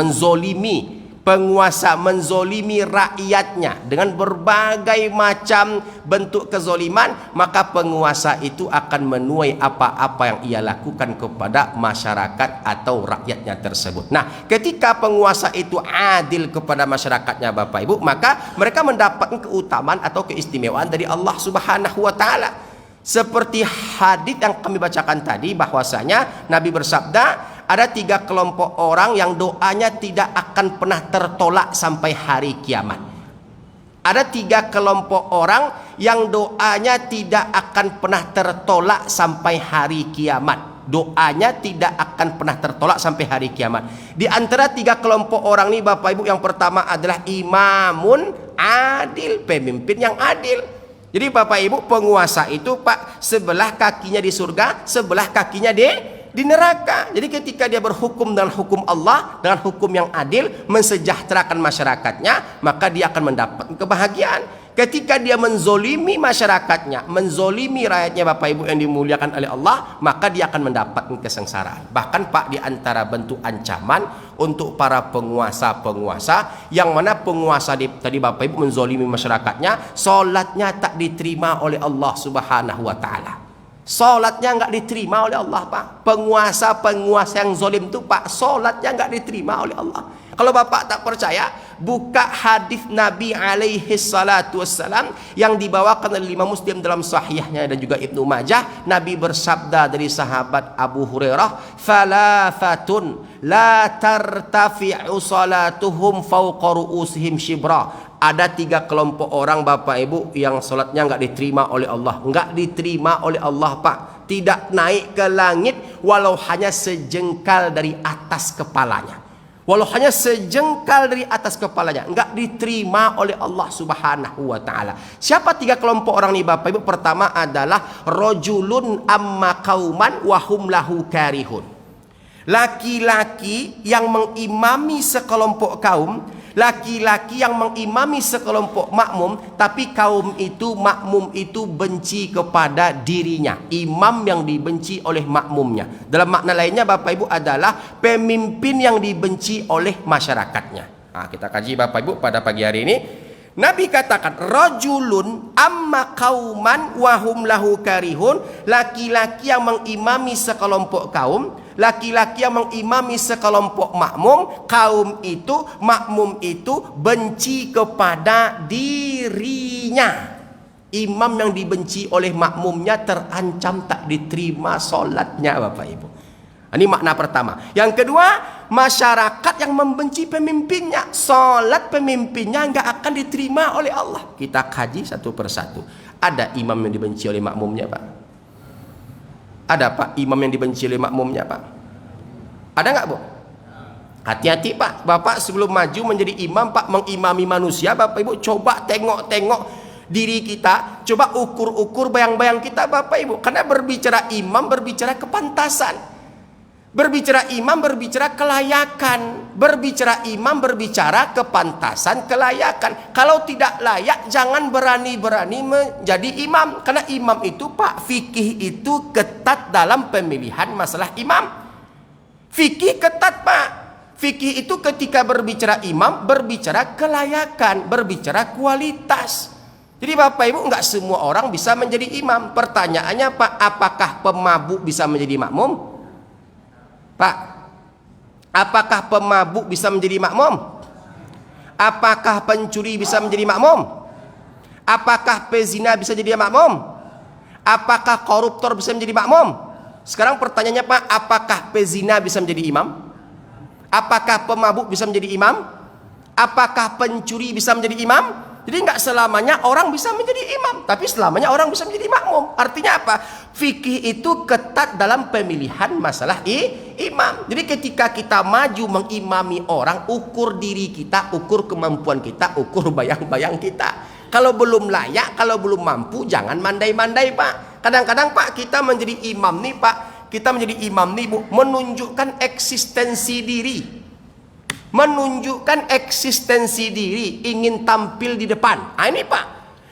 A: menzolimi rakyatnya dengan berbagai macam bentuk kezoliman, maka penguasa itu akan menuai apa-apa yang ia lakukan kepada masyarakat atau rakyatnya tersebut. Nah, ketika penguasa itu adil kepada masyarakatnya, Bapak Ibu, maka mereka mendapatkan keutamaan atau keistimewaan dari Allah Subhanahu wa ta'ala. Seperti hadits yang kami bacakan tadi, bahwasanya Nabi bersabda, ada 3 kelompok orang yang doanya tidak akan pernah tertolak sampai hari kiamat. Ada 3 kelompok orang yang doanya tidak akan pernah tertolak sampai hari kiamat. Doanya tidak akan pernah tertolak sampai hari kiamat. Di antara 3 kelompok orang ini, Bapak Ibu, yang pertama adalah imamun adil, pemimpin yang adil. Jadi Bapak Ibu, penguasa itu, Pak, sebelah kakinya di surga, sebelah kakinya di neraka. Jadi ketika dia berhukum dengan hukum Allah, dengan hukum yang adil, mensejahterakan masyarakatnya, maka dia akan mendapat kebahagiaan. Ketika dia menzolimi masyarakatnya, menzolimi rakyatnya, Bapak Ibu yang dimuliakan oleh Allah, maka dia akan mendapatkan kesengsaraan. Bahkan Pak, di antara bentuk ancaman untuk para penguasa-penguasa, yang mana penguasa tadi Bapak Ibu menzolimi masyarakatnya, sholatnya tak diterima oleh Allah Subhanahu wa ta'ala. Sholatnya nggak diterima oleh Allah, Pak. Penguasa yang zolim itu, Pak, sholatnya nggak diterima oleh Allah. Kalau Bapak tak percaya, buka hadis Nabi alaihi salatu wassalam yang dibawakan oleh Imam Muslim dalam sahihnya dan juga Ibnu Majah. Nabi bersabda dari sahabat Abu Hurairah, "Thalathatun la tartafi'u salatuhum fawqa ru'usihim shibra. Ada 3 kelompok orang Bapak Ibu yang salatnya enggak diterima oleh Allah. Enggak diterima oleh Allah, Pak. Tidak naik ke langit walau hanya sejengkal dari atas kepalanya. Walau hanya sejengkal dari atas kepalanya, enggak diterima oleh Allah Subhanahu wa taala. Siapa 3 kelompok orang ini Bapak Ibu? Pertama adalah rajulun amma qauman wa hum lahu karihun. Laki-laki yang mengimami sekelompok kaum, laki-laki yang mengimami sekelompok makmum, tapi kaum itu, makmum itu benci kepada dirinya. Imam yang dibenci oleh makmumnya. Dalam makna lainnya Bapak Ibu adalah pemimpin yang dibenci oleh masyarakatnya. Nah, kita kaji Bapak Ibu pada pagi hari ini. Nabi katakan rajulun amma qauman wa hum lahu karihun, laki-laki yang mengimami sekelompok kaum, laki-laki yang mengimami sekelompok makmum, kaum itu, makmum itu benci kepada dirinya. Imam yang dibenci oleh makmumnya terancam tak diterima solatnya Bapak Ibu. Ini makna pertama. Yang kedua, masyarakat yang membenci pemimpinnya, solat pemimpinnya nggak akan diterima oleh Allah. Kita kaji satu persatu. Ada imam yang dibenci oleh makmumnya Pak? Ada Pak imam yang dibenci oleh makmumnya Pak? Ada nggak Bu? Hati-hati Pak. Bapak sebelum maju menjadi imam Pak, mengimami manusia, Bapak Ibu coba tengok-tengok diri kita, coba ukur-ukur bayang-bayang kita Bapak Ibu. Karena berbicara imam berbicara kepantasan. Berbicara imam berbicara kelayakan. Berbicara imam berbicara kepantasan, kelayakan. Kalau tidak layak jangan berani-berani menjadi imam. Karena imam itu Pak, fikih itu ketat dalam pemilihan masalah imam. Fikih ketat Pak. Fikih itu ketika berbicara imam berbicara kelayakan, berbicara kualitas. Jadi Bapak Ibu nggak semua orang bisa menjadi imam. Pertanyaannya Pak, apakah pemabuk bisa menjadi makmum? Pak, apakah pemabuk bisa menjadi makmum? Apakah pencuri bisa menjadi makmum? Apakah pezina bisa jadi makmum? Apakah koruptor bisa menjadi makmum? Sekarang pertanyaannya Pak, apakah pezina bisa menjadi imam? Apakah pemabuk bisa menjadi imam? Apakah pencuri bisa menjadi imam? Jadi nggak selamanya orang bisa menjadi imam, tapi selamanya orang bisa menjadi makmum. Artinya apa? Fikih itu ketat dalam pemilihan masalah imam. Jadi ketika kita maju mengimami orang, ukur diri kita, ukur kemampuan kita, ukur bayang-bayang kita. Kalau belum layak, kalau belum mampu, jangan mandai-mandai Pak. Kadang-kadang Pak kita menjadi imam nih Pak, kita menjadi imam nih Bu, menunjukkan eksistensi diri. Menunjukkan eksistensi diri, ingin tampil di depan. Nah ini Pak,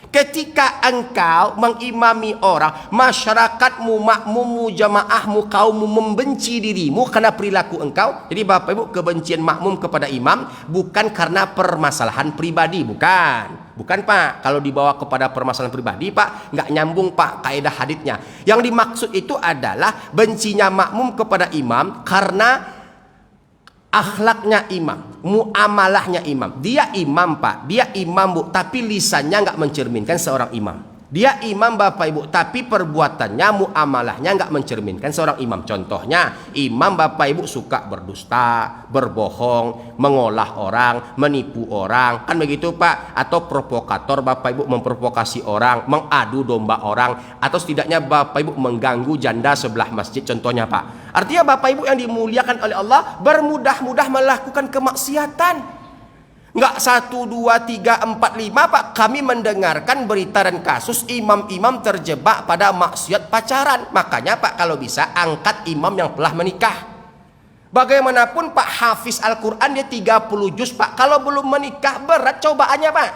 A: ketika engkau mengimami orang, masyarakatmu, makmummu, jamaahmu, kaummu membenci dirimu karena perilaku engkau. Jadi Bapak Ibu, kebencian makmum kepada imam bukan karena permasalahan pribadi, bukan. Bukan Pak, kalau dibawa kepada permasalahan pribadi Pak, nggak nyambung Pak kaidah haditsnya. Yang dimaksud itu adalah bencinya makmum kepada imam karena akhlaknya imam, muamalahnya imam. Dia imam Pak, dia imam Bu, tapi lisannya nggak mencerminkan seorang imam. Dia imam Bapak Ibu, tapi perbuatannya, muamalahnya nggak mencerminkan seorang imam. Contohnya, imam Bapak Ibu suka berdusta, berbohong, mengolah orang, menipu orang, kan begitu Pak? Atau provokator Bapak Ibu, memprovokasi orang, mengadu domba orang, atau setidaknya Bapak Ibu mengganggu janda sebelah masjid, contohnya Pak. Artinya Bapak Ibu yang dimuliakan oleh Allah bermudah-mudah melakukan kemaksiatan. Enggak 1, 2, 3, 4, 5 Pak, kami mendengarkan berita dan kasus imam-imam terjebak pada maksiat pacaran. Makanya Pak, kalau bisa angkat imam yang telah menikah. Bagaimanapun Pak, hafiz Al-Quran dia 30 juz Pak, kalau belum menikah berat cobaannya Pak.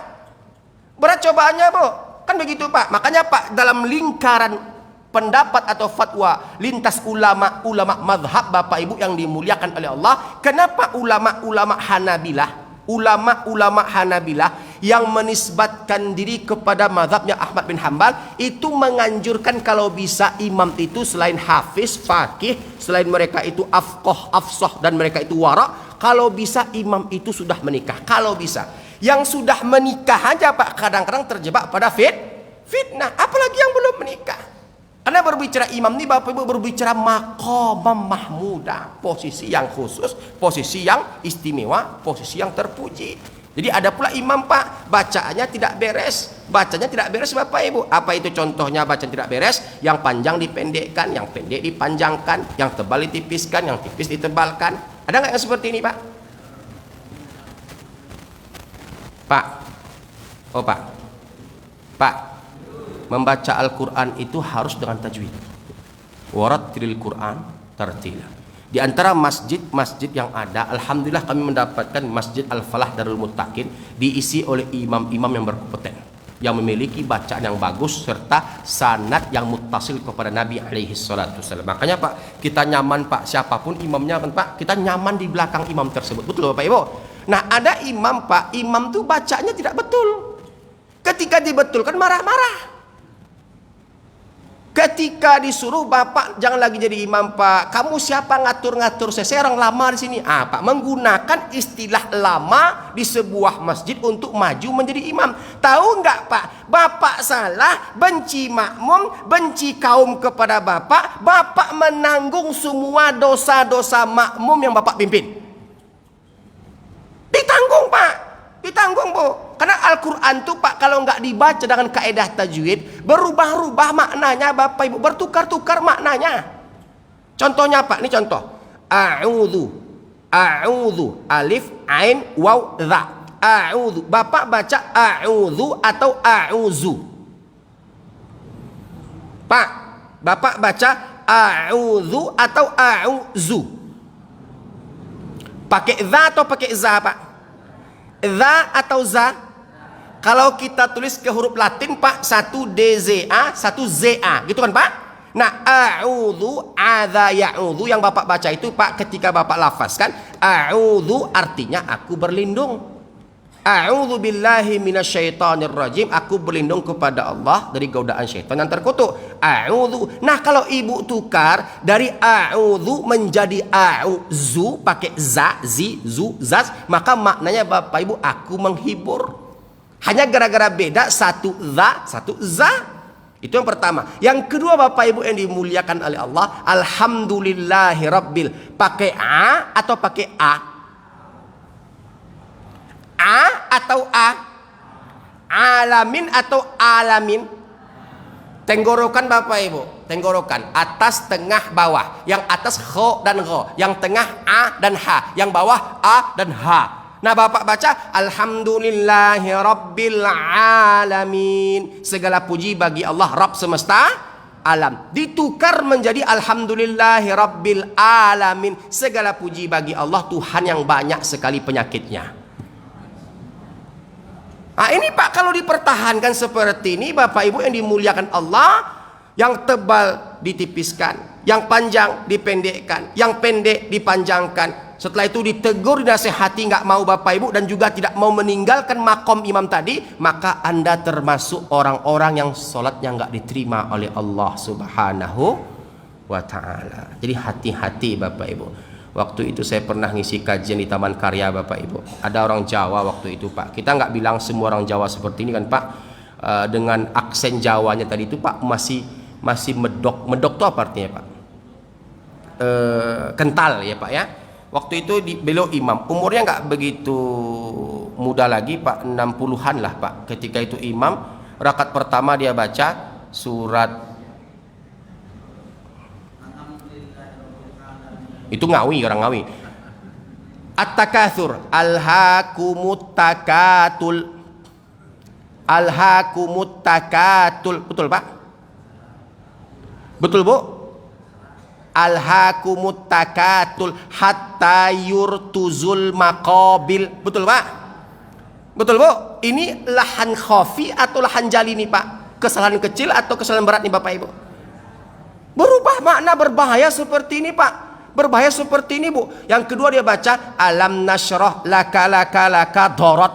A: Berat cobaannya Bu, kan begitu Pak. Makanya Pak, dalam lingkaran pendapat atau fatwa lintas ulama-ulama mazhab Bapak Ibu yang dimuliakan oleh Allah, kenapa ulama-ulama Hanabilah yang menisbatkan diri kepada mazhabnya Ahmad bin Hanbal itu menganjurkan kalau bisa imam itu selain hafiz, faqih, selain mereka itu afqah, afsah, dan mereka itu wara, kalau bisa imam itu sudah menikah. Kalau bisa. Yang sudah menikah aja Pak kadang-kadang terjebak pada fitnah, apalagi yang belum menikah. Karena Anda berbicara imam nih Bapak Ibu berbicara maqamam mahmudah, posisi yang khusus, posisi yang istimewa, posisi yang terpuji. Jadi ada pula imam Pak, bacaannya tidak beres. Bacanya tidak beres Bapak Ibu. Apa itu contohnya bacaan tidak beres? Yang panjang dipendekkan, yang pendek dipanjangkan, yang tebal ditipiskan, yang tipis ditebalkan. Ada nggak yang seperti ini Pak? Pak. Oh Pak. Pak. Membaca Al-Quran itu harus dengan tajwid. Warattilil Quran tartila. Di antara masjid-masjid yang ada, alhamdulillah kami mendapatkan Masjid Al-Falah Darul Muttaqin diisi oleh imam-imam yang berkompeten, yang memiliki bacaan yang bagus serta sanad yang muttasil kepada Nabi alaihi salatu wasallam. Makanya Pak, kita nyaman Pak, siapapun imamnya kan Pak, kita nyaman di belakang imam tersebut. Betul Bapak Ibu? Nah, ada imam Pak, imam tuh bacanya tidak betul. Ketika dibetulkan marah-marah. Ketika disuruh Bapak jangan lagi jadi imam Pak, kamu siapa ngatur-ngatur saya orang lama di sini. Pak menggunakan istilah lama di sebuah masjid untuk maju menjadi imam. Tahu nggak Pak? Bapak salah, benci makmum, benci kaum kepada Bapak. Bapak menanggung semua dosa-dosa makmum yang Bapak pimpin. Ditanggung Pak, ditanggung Bu. Karena Al-Quran tuh Pak kalau nggak dibaca dengan kaedah tajwid, berubah-ubah maknanya Bapak Ibu, bertukar-tukar maknanya. Contohnya Pak, ini contoh. A'udzu, a'udzu, alif, ain, waw, dha. A'udzu. Bapak baca a'udzu atau a'udzu? Pak, Bapak baca a'udzu atau a'udzu? Pakai dha atau pakai za Pak? Dha atau za? Kalau kita tulis ke huruf Latin Pak, satu DZA, satu ZA, gitu kan Pak? Nah, a'udzu, adza ya'udzu yang Bapak baca itu Pak, ketika Bapak lafazkan, a'udzu artinya aku berlindung. A'udzu billahi minasyaitonir rajim, aku berlindung kepada Allah dari godaan syaitan yang terkutuk. A'udzu. Nah, kalau Ibu tukar dari a'udzu menjadi a'udzu pakai za, zi, zu, zaz, maka maknanya Bapak Ibu aku menghibur. Hanya gara-gara beda satu za, satu za. Itu yang pertama. Yang kedua Bapak Ibu yang dimuliakan oleh Allah, alhamdulillahi rabbil. Pakai a atau pakai a? A atau a? Alamin atau alamin? Tenggorokan Bapak Ibu, tenggorokan atas, tengah, bawah. Yang atas kho dan gho, yang tengah a dan ha, yang bawah a dan ha. Nah Bapak baca alhamdulillahi rabbil alamin, segala puji bagi Allah Rabb semesta alam. Ditukar menjadi alhamdulillahi rabbil alamin, segala puji bagi Allah Tuhan yang banyak sekali penyakitnya. Nah ini Pak, kalau dipertahankan seperti ini Bapak Ibu yang dimuliakan Allah, yang tebal ditipiskan, yang panjang dipendekkan, yang pendek dipanjangkan. Setelah itu ditegur, dinasehati, nggak mau Bapak Ibu dan juga tidak mau meninggalkan makom imam tadi, maka Anda termasuk orang-orang yang sholatnya nggak diterima oleh Allah Subhanahu wa Ta'ala. Jadi hati-hati Bapak Ibu. Waktu itu saya pernah ngisi kajian di Taman Karya Bapak Ibu. Ada orang Jawa waktu itu Pak. Kita nggak bilang semua orang Jawa seperti ini kan Pak. Dengan aksen Jawanya tadi itu Pak masih medok. Medok itu apa artinya Pak? Kental ya Pak ya. Waktu itu beliau imam, umurnya nggak begitu muda lagi Pak, 60-an lah Pak. Ketika itu imam, rakaat pertama dia baca surat, itu Ngawi, orang Ngawi. At-Takatsur, alhaakumut takatul, alhaakumut takatul, betul Pak? Betul Bu? Alhaakumut takatul hatta yurtuzul maqabil. Betul Pak? Betul Bu? Ini lahan khafi atau lahan jali nih Pak? Kesalahan kecil atau kesalahan berat nih Bapak Ibu? Berubah makna, berbahaya seperti ini Pak. Berbahaya seperti ini Bu. Yang kedua dia baca alam nasyrah laka dorot.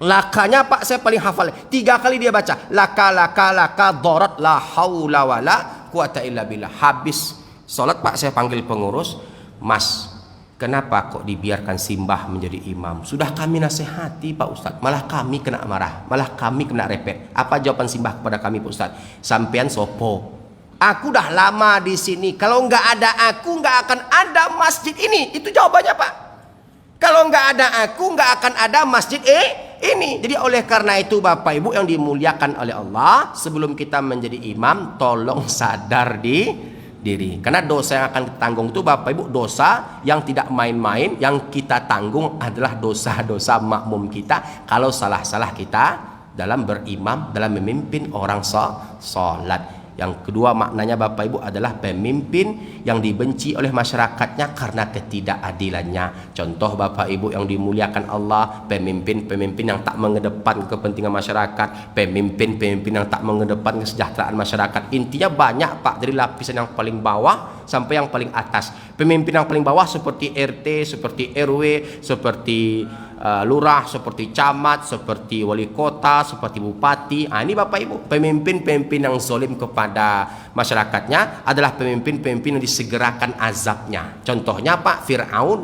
A: Lakanya Pak saya paling hafal. 3 kali dia baca laka dorot, la haula wala quwata illa billah. Habis sholat Pak saya panggil pengurus, Mas, Kenapa kok dibiarkan Simbah menjadi imam? Sudah kami nasihati Pak Ustadz, malah kami kena marah, malah kami kena repet. Apa jawaban Simbah kepada kami Pak Ustadz? Sampean sopo? Aku dah lama di sini. Kalau nggak ada aku, nggak akan ada masjid ini. Itu jawabannya Pak. Kalau nggak ada aku, nggak akan ada masjid ini. Jadi oleh karena itu Bapak Ibu yang dimuliakan oleh Allah, sebelum kita menjadi imam, tolong sadar di diri. Karena dosa yang akan kita tanggung itu Bapak Ibu, dosa yang tidak main-main. Yang kita tanggung adalah dosa-dosa makmum kita kalau salah-salah kita dalam berimam, dalam memimpin orang sholat. Yang kedua maknanya Bapak Ibu adalah pemimpin yang dibenci oleh masyarakatnya karena ketidakadilannya. Contoh Bapak Ibu yang dimuliakan Allah, pemimpin-pemimpin yang tak mengedepan kepentingan masyarakat, pemimpin-pemimpin yang tak mengedepan kesejahteraan masyarakat. Intinya banyak Pak, dari lapisan yang paling bawah sampai yang paling atas. Pemimpin yang paling bawah seperti RT, seperti RW, seperti lurah, seperti camat, seperti wali kota, seperti bupati. Ini Bapak Ibu, pemimpin-pemimpin yang zalim kepada masyarakatnya adalah pemimpin-pemimpin yang disegerakan azabnya. Contohnya Pak, Fir'aun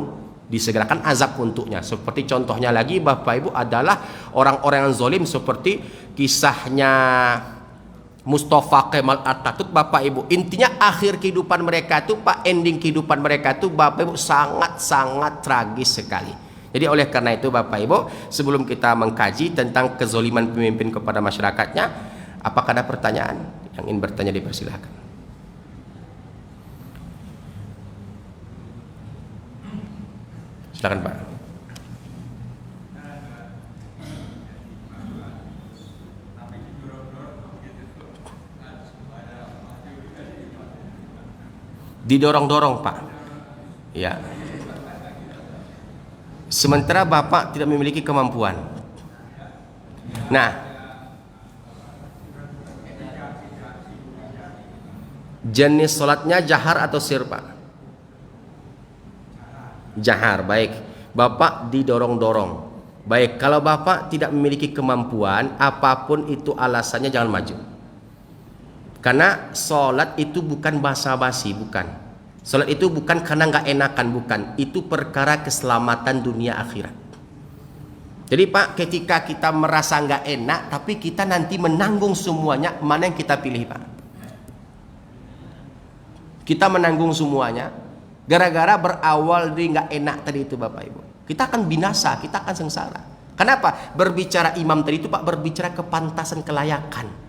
A: disegerakan azab untuknya. Seperti contohnya lagi Bapak Ibu adalah orang-orang yang zalim seperti kisahnya Mustafa Kemal Atatürk Bapak Ibu. Intinya akhir kehidupan mereka itu Pak, ending kehidupan mereka itu Bapak Ibu sangat-sangat tragis sekali. Jadi oleh karena itu Bapak Ibu, sebelum kita mengkaji tentang kezoliman pemimpin kepada masyarakatnya, apakah ada pertanyaan? Yang ingin bertanya dipersilahkan. Silakan Pak. Didorong-dorong Pak. Ya. Sementara Bapak tidak memiliki kemampuan. Nah, jenis sholatnya jahar atau sir Pak? Jahar, baik. Bapak didorong-dorong. Baik, kalau Bapak tidak memiliki kemampuan, apapun itu alasannya jangan maju. Karena sholat itu bukan basa-basi, bukan. Salat itu bukan karena nggak enakan, bukan. Itu perkara keselamatan dunia akhirat. Jadi Pak, ketika kita merasa nggak enak, tapi kita nanti menanggung semuanya, mana yang kita pilih Pak? Kita menanggung semuanya, gara-gara berawal dari nggak enak tadi itu Bapak Ibu. Kita akan binasa, kita akan sengsara. Kenapa? Berbicara imam tadi itu Pak, berbicara kepantasan, kelayakan.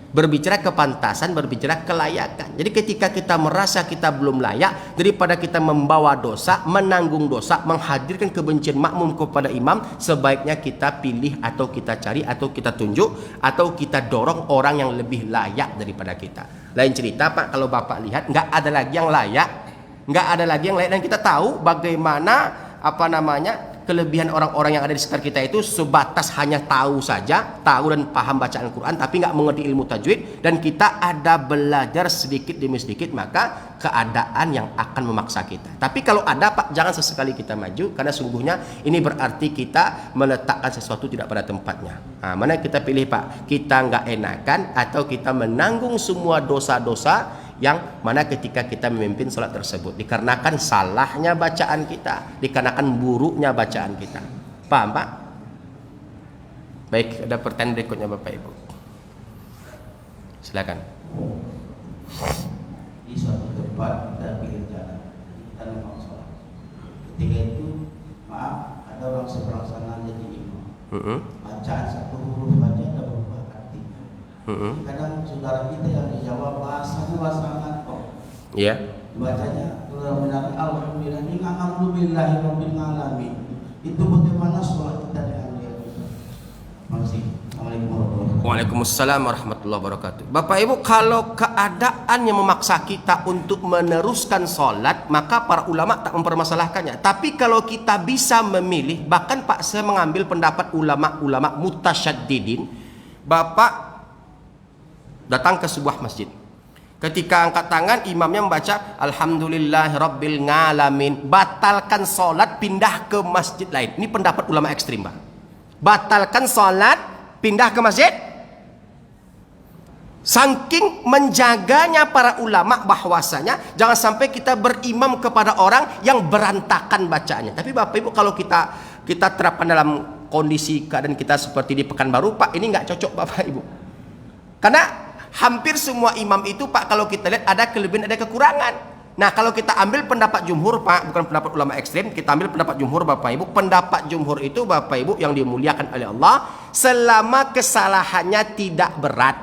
A: Berbicara kepantasan, berbicara kelayakan. Jadi ketika kita merasa kita belum layak, daripada kita membawa dosa, menanggung dosa, menghadirkan kebencian makmum kepada imam, sebaiknya kita pilih atau kita cari atau kita tunjuk atau kita dorong orang yang lebih layak daripada kita. Lain cerita Pak, kalau Bapak lihat nggak ada lagi yang layak, nggak ada lagi yang layak, dan kita tahu bagaimana kelebihan orang-orang yang ada di sekitar kita itu sebatas hanya tahu saja, tahu dan paham bacaan Al-Quran, tapi nggak mengerti ilmu tajwid, dan kita ada belajar sedikit demi sedikit, maka keadaan yang akan memaksa kita. Tapi kalau ada Pak, jangan sesekali kita maju, karena sungguhnya ini berarti kita meletakkan sesuatu tidak pada tempatnya. Nah, mana kita pilih Pak? Kita nggak enakan atau kita menanggung semua dosa-dosa yang mana ketika kita memimpin sholat tersebut, dikarenakan salahnya bacaan kita, dikarenakan buruknya bacaan kita. Paham Pak? Baik, ada pertanyaan berikutnya Bapak Ibu. Silakan.
B: Di suatu tempat dan pinggir jalan kita memang sholat. Ketika itu, maaf, ada orang seberang sana jadi imam. Bacaan satu huruf aja ada berubah artinya. Kadang saudara kita yang dijawab bahasanya bahasa kok.
A: Iya.
B: Bacanya alhamdulillahirabbil alamin. Itu bagaimana sholat kita dengan dia? Masih. Assalamualaikum warahmatullahi wabarakatuh.
A: Waalaikumsalam warahmatullahi wabarakatuh. Bapak Ibu, kalau keadaan yang memaksa kita untuk meneruskan sholat, maka para ulama tak mempermasalahkannya. Tapi kalau kita bisa memilih, bahkan Pak, saya mengambil pendapat ulama-ulama mutasyaddidin. Bapak datang ke sebuah masjid, ketika angkat tangan imamnya membaca alhamdulillahirabbil alamin, batalkan sholat, pindah ke masjid lain. Ini pendapat ulama ekstrim Pak. Batalkan sholat, pindah ke masjid Saking menjaganya para ulama bahwasanya jangan sampai kita berimam kepada orang yang berantakan bacaannya. Tapi Bapak Ibu, kalau kita terapkan dalam kondisi keadaan kita seperti di Pekanbaru, Pak, ini nggak cocok Bapak Ibu. Karena hampir semua imam itu, Pak, kalau kita lihat ada kelebihan, ada kekurangan. Nah, kalau kita ambil pendapat jumhur, Pak, bukan pendapat ulama ekstrem, kita ambil pendapat jumhur, Bapak Ibu. Pendapat jumhur itu, Bapak Ibu, yang dimuliakan oleh Allah, selama kesalahannya tidak berat,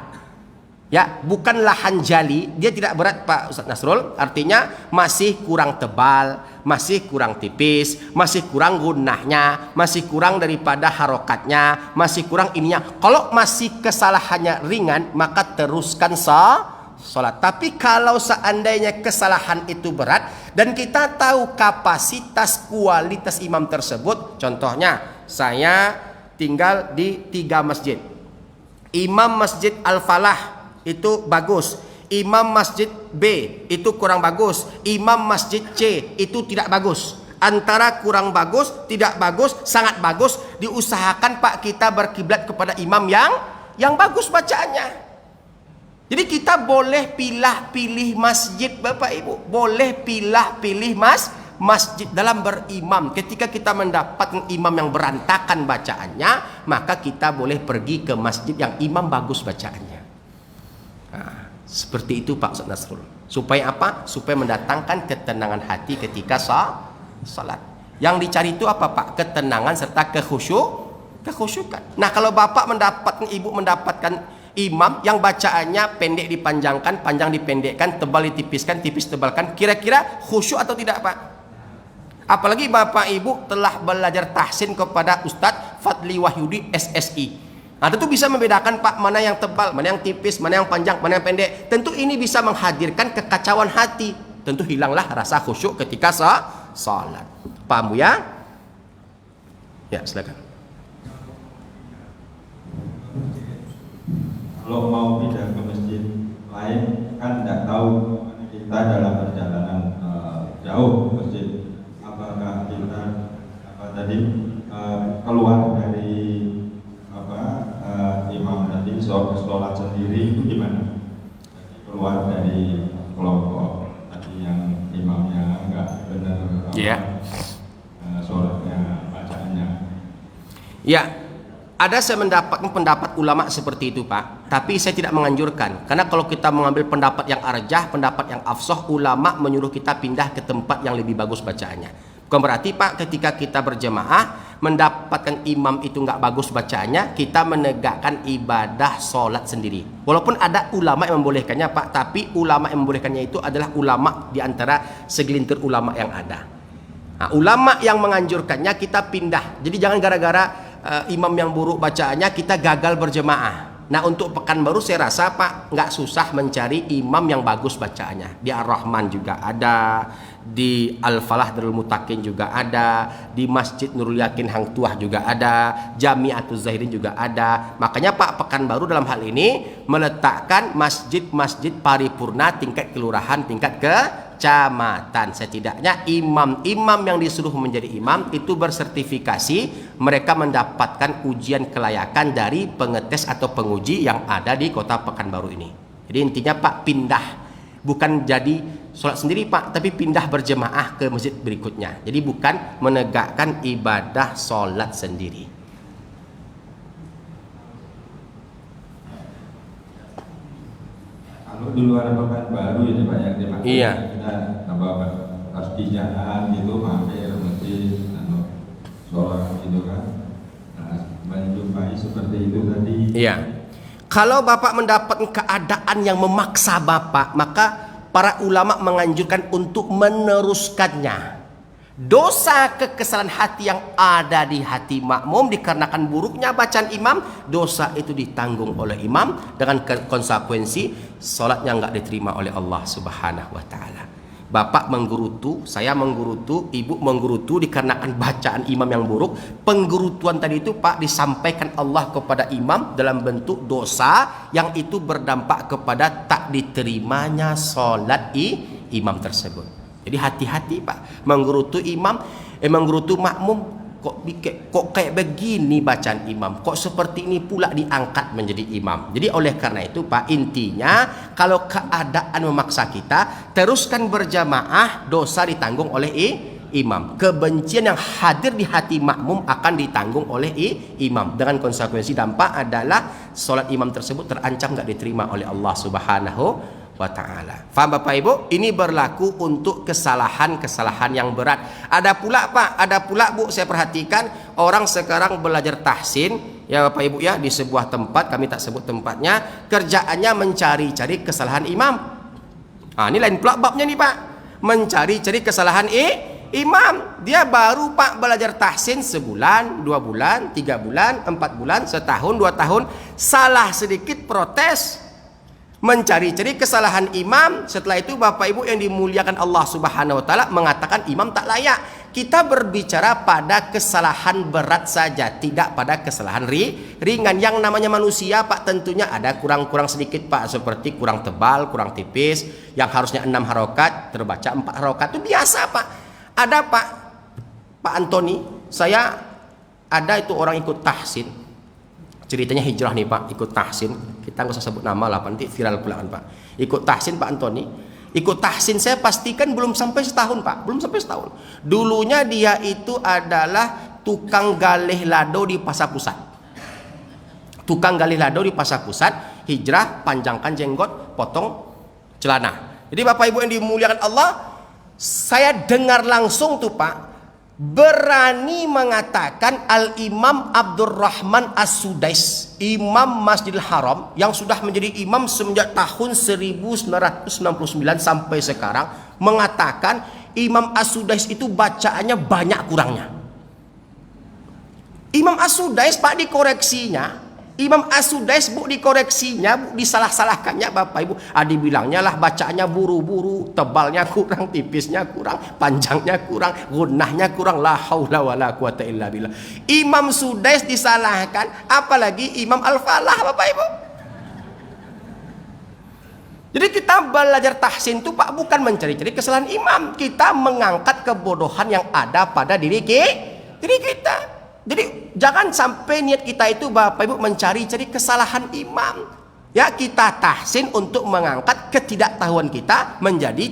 A: ya, bukan lahan jali, dia tidak berat, Pak Ustaz Nasrul. Artinya masih kurang tebal, masih kurang tipis, masih kurang gunahnya, masih kurang daripada harokatnya, masih kurang ininya. Kalau masih kesalahannya ringan, maka teruskan sholat. Tapi kalau seandainya kesalahan itu berat dan kita tahu kapasitas kualitas imam tersebut, contohnya saya tinggal di 3 masjid. Imam Masjid Al-Falah itu bagus, imam Masjid B itu kurang bagus, imam Masjid C itu tidak bagus. Antara kurang bagus, tidak bagus, sangat bagus, diusahakan, Pak, kita berkiblat kepada imam yang bagus bacaannya. Jadi kita boleh pilih masjid, Bapak Ibu, boleh pilih masjid dalam berimam. Ketika kita mendapatkan imam yang berantakan bacaannya, maka kita boleh pergi ke masjid yang imam bagus bacaannya. Nah, seperti itu Pak Ustaz Nasrul. Supaya apa? Supaya mendatangkan ketenangan hati ketika salat. Yang dicari itu apa, Pak? Ketenangan serta kekhusyukan. Nah, kalau Bapak mendapatkan, Ibu mendapatkan imam yang bacaannya pendek dipanjangkan, panjang dipendekkan, tebal ditipiskan, tipis tebalkan, kira-kira khusyuk atau tidak, Pak? Apalagi Bapak Ibu telah belajar tahsin kepada Ustadz Fadli Wahyudi SSI. Nah, tentu bisa membedakan, Pak, mana yang tebal, mana yang tipis, mana yang panjang, mana yang pendek. Tentu ini bisa menghadirkan kekacauan hati. Tentu hilanglah rasa khusyuk ketika salat. Paham, Bu, ya? Ya, silakan.
C: Kalau mau pindah ke masjid lain, kan tidak tahu kita dalam perjalanan jauh ke masjid, apakah kita keluar dari imam tadi sholat sendiri itu gimana? Keluar dari kelompok tadi yang imamnya nggak benar, sholatnya bacaannya.
A: Ya. Ada saya mendapatkan pendapat ulama seperti itu, Pak. Tapi saya tidak menganjurkan. Karena kalau kita mengambil pendapat yang arjah, pendapat yang afsah, ulama menyuruh kita pindah ke tempat yang lebih bagus bacaannya. Bukan berarti, Pak, ketika kita berjemaah mendapatkan imam itu nggak bagus bacaannya, kita menegakkan ibadah sholat sendiri. Walaupun ada ulama yang membolehkannya, Pak, tapi ulama yang membolehkannya itu adalah ulama di antara segelintir ulama yang ada. Nah, ulama yang menganjurkannya kita pindah. Jadi jangan gara-gara imam yang buruk bacaannya kita gagal berjemaah. Nah, untuk Pekanbaru saya rasa, Pak, nggak susah mencari imam yang bagus bacaannya. Di Ar-Rahman juga ada, di Al-Falah Darul Mutakin juga ada, di Masjid Nurul Yakin Hang Tuah juga ada, Jami'atuz Zahirin juga ada. Makanya, Pak, Pekanbaru dalam hal ini meletakkan masjid-masjid paripurna tingkat kelurahan, tingkat kecamatan. Setidaknya imam-imam yang disuruh menjadi imam itu bersertifikasi, mereka mendapatkan ujian kelayakan dari pengetes atau penguji yang ada di kota Pekanbaru ini. Jadi intinya, Pak, pindah, bukan jadi sholat sendiri, Pak, tapi pindah berjemaah ke masjid berikutnya. Jadi bukan menegakkan ibadah sholat sendiri.
C: Kalau di luar Pekanbaru ini banyak dipakai.
A: Iya.
C: Kita harus di jalan gitu, mampir masjid, sholat gitu kan. Nah, menjumpai seperti itu tadi.
A: Iya. Kalau Bapak mendapatkan keadaan yang memaksa Bapak, maka para ulama menganjurkan untuk meneruskannya. Dosa kekesalan hati yang ada di hati makmum dikarenakan buruknya bacaan imam, dosa itu ditanggung oleh imam dengan konsekuensi sholatnya nggak diterima oleh Allah Subhanahu wa Ta'ala. Bapak menggerutu, saya menggerutu, ibu menggerutu dikarenakan bacaan imam yang buruk. Penggerutuan tadi itu, Pak, disampaikan Allah kepada imam dalam bentuk dosa yang itu berdampak kepada tak diterimanya sholat imam tersebut. Jadi hati-hati, Pak, menggerutu imam, menggerutu makmum, kok kayak begini bacaan imam, kok seperti ini pula diangkat menjadi imam. Jadi oleh karena itu Pak, intinya kalau keadaan memaksa kita, teruskan berjamaah, dosa ditanggung oleh imam. Kebencian yang hadir di hati makmum akan ditanggung oleh imam. Dengan konsekuensi dampak adalah solat imam tersebut terancam nggak diterima oleh Allah Subhanahu wa ta'ala. Faham Bapak Ibu? Ini berlaku untuk kesalahan-kesalahan yang berat. Ada pula Pak, ada pula Bu, saya perhatikan orang sekarang belajar tahsin ya Bapak Ibu ya, di sebuah tempat, kami tak sebut tempatnya, kerjaannya mencari-cari kesalahan imam. Ini lain pula babnya nih Pak, mencari-cari kesalahan imam. Dia baru Pak belajar tahsin sebulan, 2 bulan, 3 bulan, 4 bulan, setahun, 2 tahun, salah sedikit protes, mencari-cari kesalahan imam. Setelah itu Bapak Ibu yang dimuliakan Allah Subhanahu wa taala mengatakan imam tak layak. Kita berbicara pada kesalahan berat saja, tidak pada kesalahan ringan. Yang namanya manusia Pak, tentunya ada kurang-kurang sedikit Pak, seperti kurang tebal, kurang tipis, yang harusnya 6 harokat terbaca 4 harokat, itu biasa Pak. Ada Pak Antoni, saya ada itu orang ikut tahsin, ceritanya hijrah nih Pak, ikut tahsin, kita nggak usah sebut nama lah, nanti viral pula kan Pak. Ikut tahsin Pak Antoni, ikut tahsin saya pastikan belum sampai setahun Pak, belum sampai setahun. Dulunya dia itu adalah tukang galih lado di Pasar Pusat, tukang galih lado di Pasar Pusat, hijrah, panjangkan jenggot, potong celana. Jadi Bapak Ibu yang dimuliakan Allah, saya dengar langsung tuh Pak, berani mengatakan Al-Imam Abdurrahman As-Sudais, Imam Masjidil Haram yang sudah menjadi imam semenjak tahun 1999 sampai sekarang, mengatakan Imam As-Sudais itu bacaannya banyak kurangnya. Imam As-Sudais Pak dikoreksinya, Imam As-Sudais Bu dikoreksinya, Bu disalah-salahkannya Bapak Ibu. Dibilangnya lah bacaannya buru-buru, tebalnya kurang, tipisnya kurang, panjangnya kurang, gunnahnya kurang. La haula wala quwata illa billah. Imam Sudais disalahkan, apalagi Imam Al-Falah Bapak Ibu. Jadi kita belajar tahsin itu Pak bukan mencari-cari kesalahan imam, kita mengangkat kebodohan yang ada pada diri kita. Jadi jangan sampai niat kita itu Bapak Ibu mencari-cari kesalahan imam. Ya, kita tahsin untuk mengangkat ketidaktahuan kita menjadi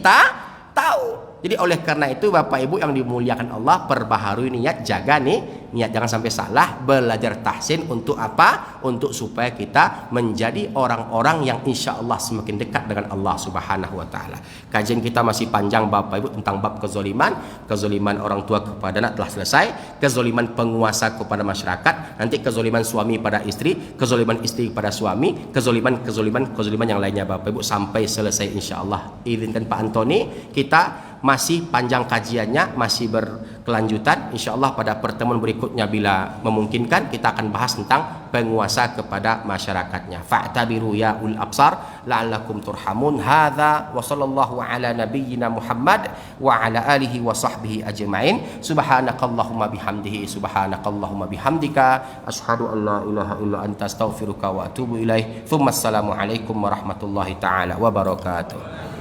A: tahu. Jadi oleh karena itu Bapak Ibu yang dimuliakan Allah, perbaharui niat, jaga nih niat, jangan sampai salah. Belajar tahsin untuk apa? Untuk supaya kita menjadi orang-orang yang insya Allah semakin dekat dengan Allah Subhanahu wa taala. Kajian kita masih panjang Bapak Ibu tentang bab kezoliman. Kezoliman orang tua kepada anak telah selesai, kezoliman penguasa kepada masyarakat, nanti kezoliman suami pada istri, kezoliman istri pada suami, kezoliman yang lainnya Bapak Ibu sampai selesai insya Allah. Izinkan Pak Antoni, kita masih panjang kajiannya, masih berkelanjutan. Insya Allah pada pertemuan berikutnya bila memungkinkan kita akan bahas tentang penguasa kepada masyarakatnya. Fa'tabiru ya ul absar la'allakum turhamun. Hadza wa sallallahu ala nabiyyina Muhammad wa ala alihi wa sahbihi ajma'in. Subhanakallahumma bihamdihi, subhanakallahumma bihamdika, asyhadu an la ilaha illa anta astaghfiruka wa atubu ilaih. Tsumma assalamu alaikum warahmatullahi taala wabarakatuh.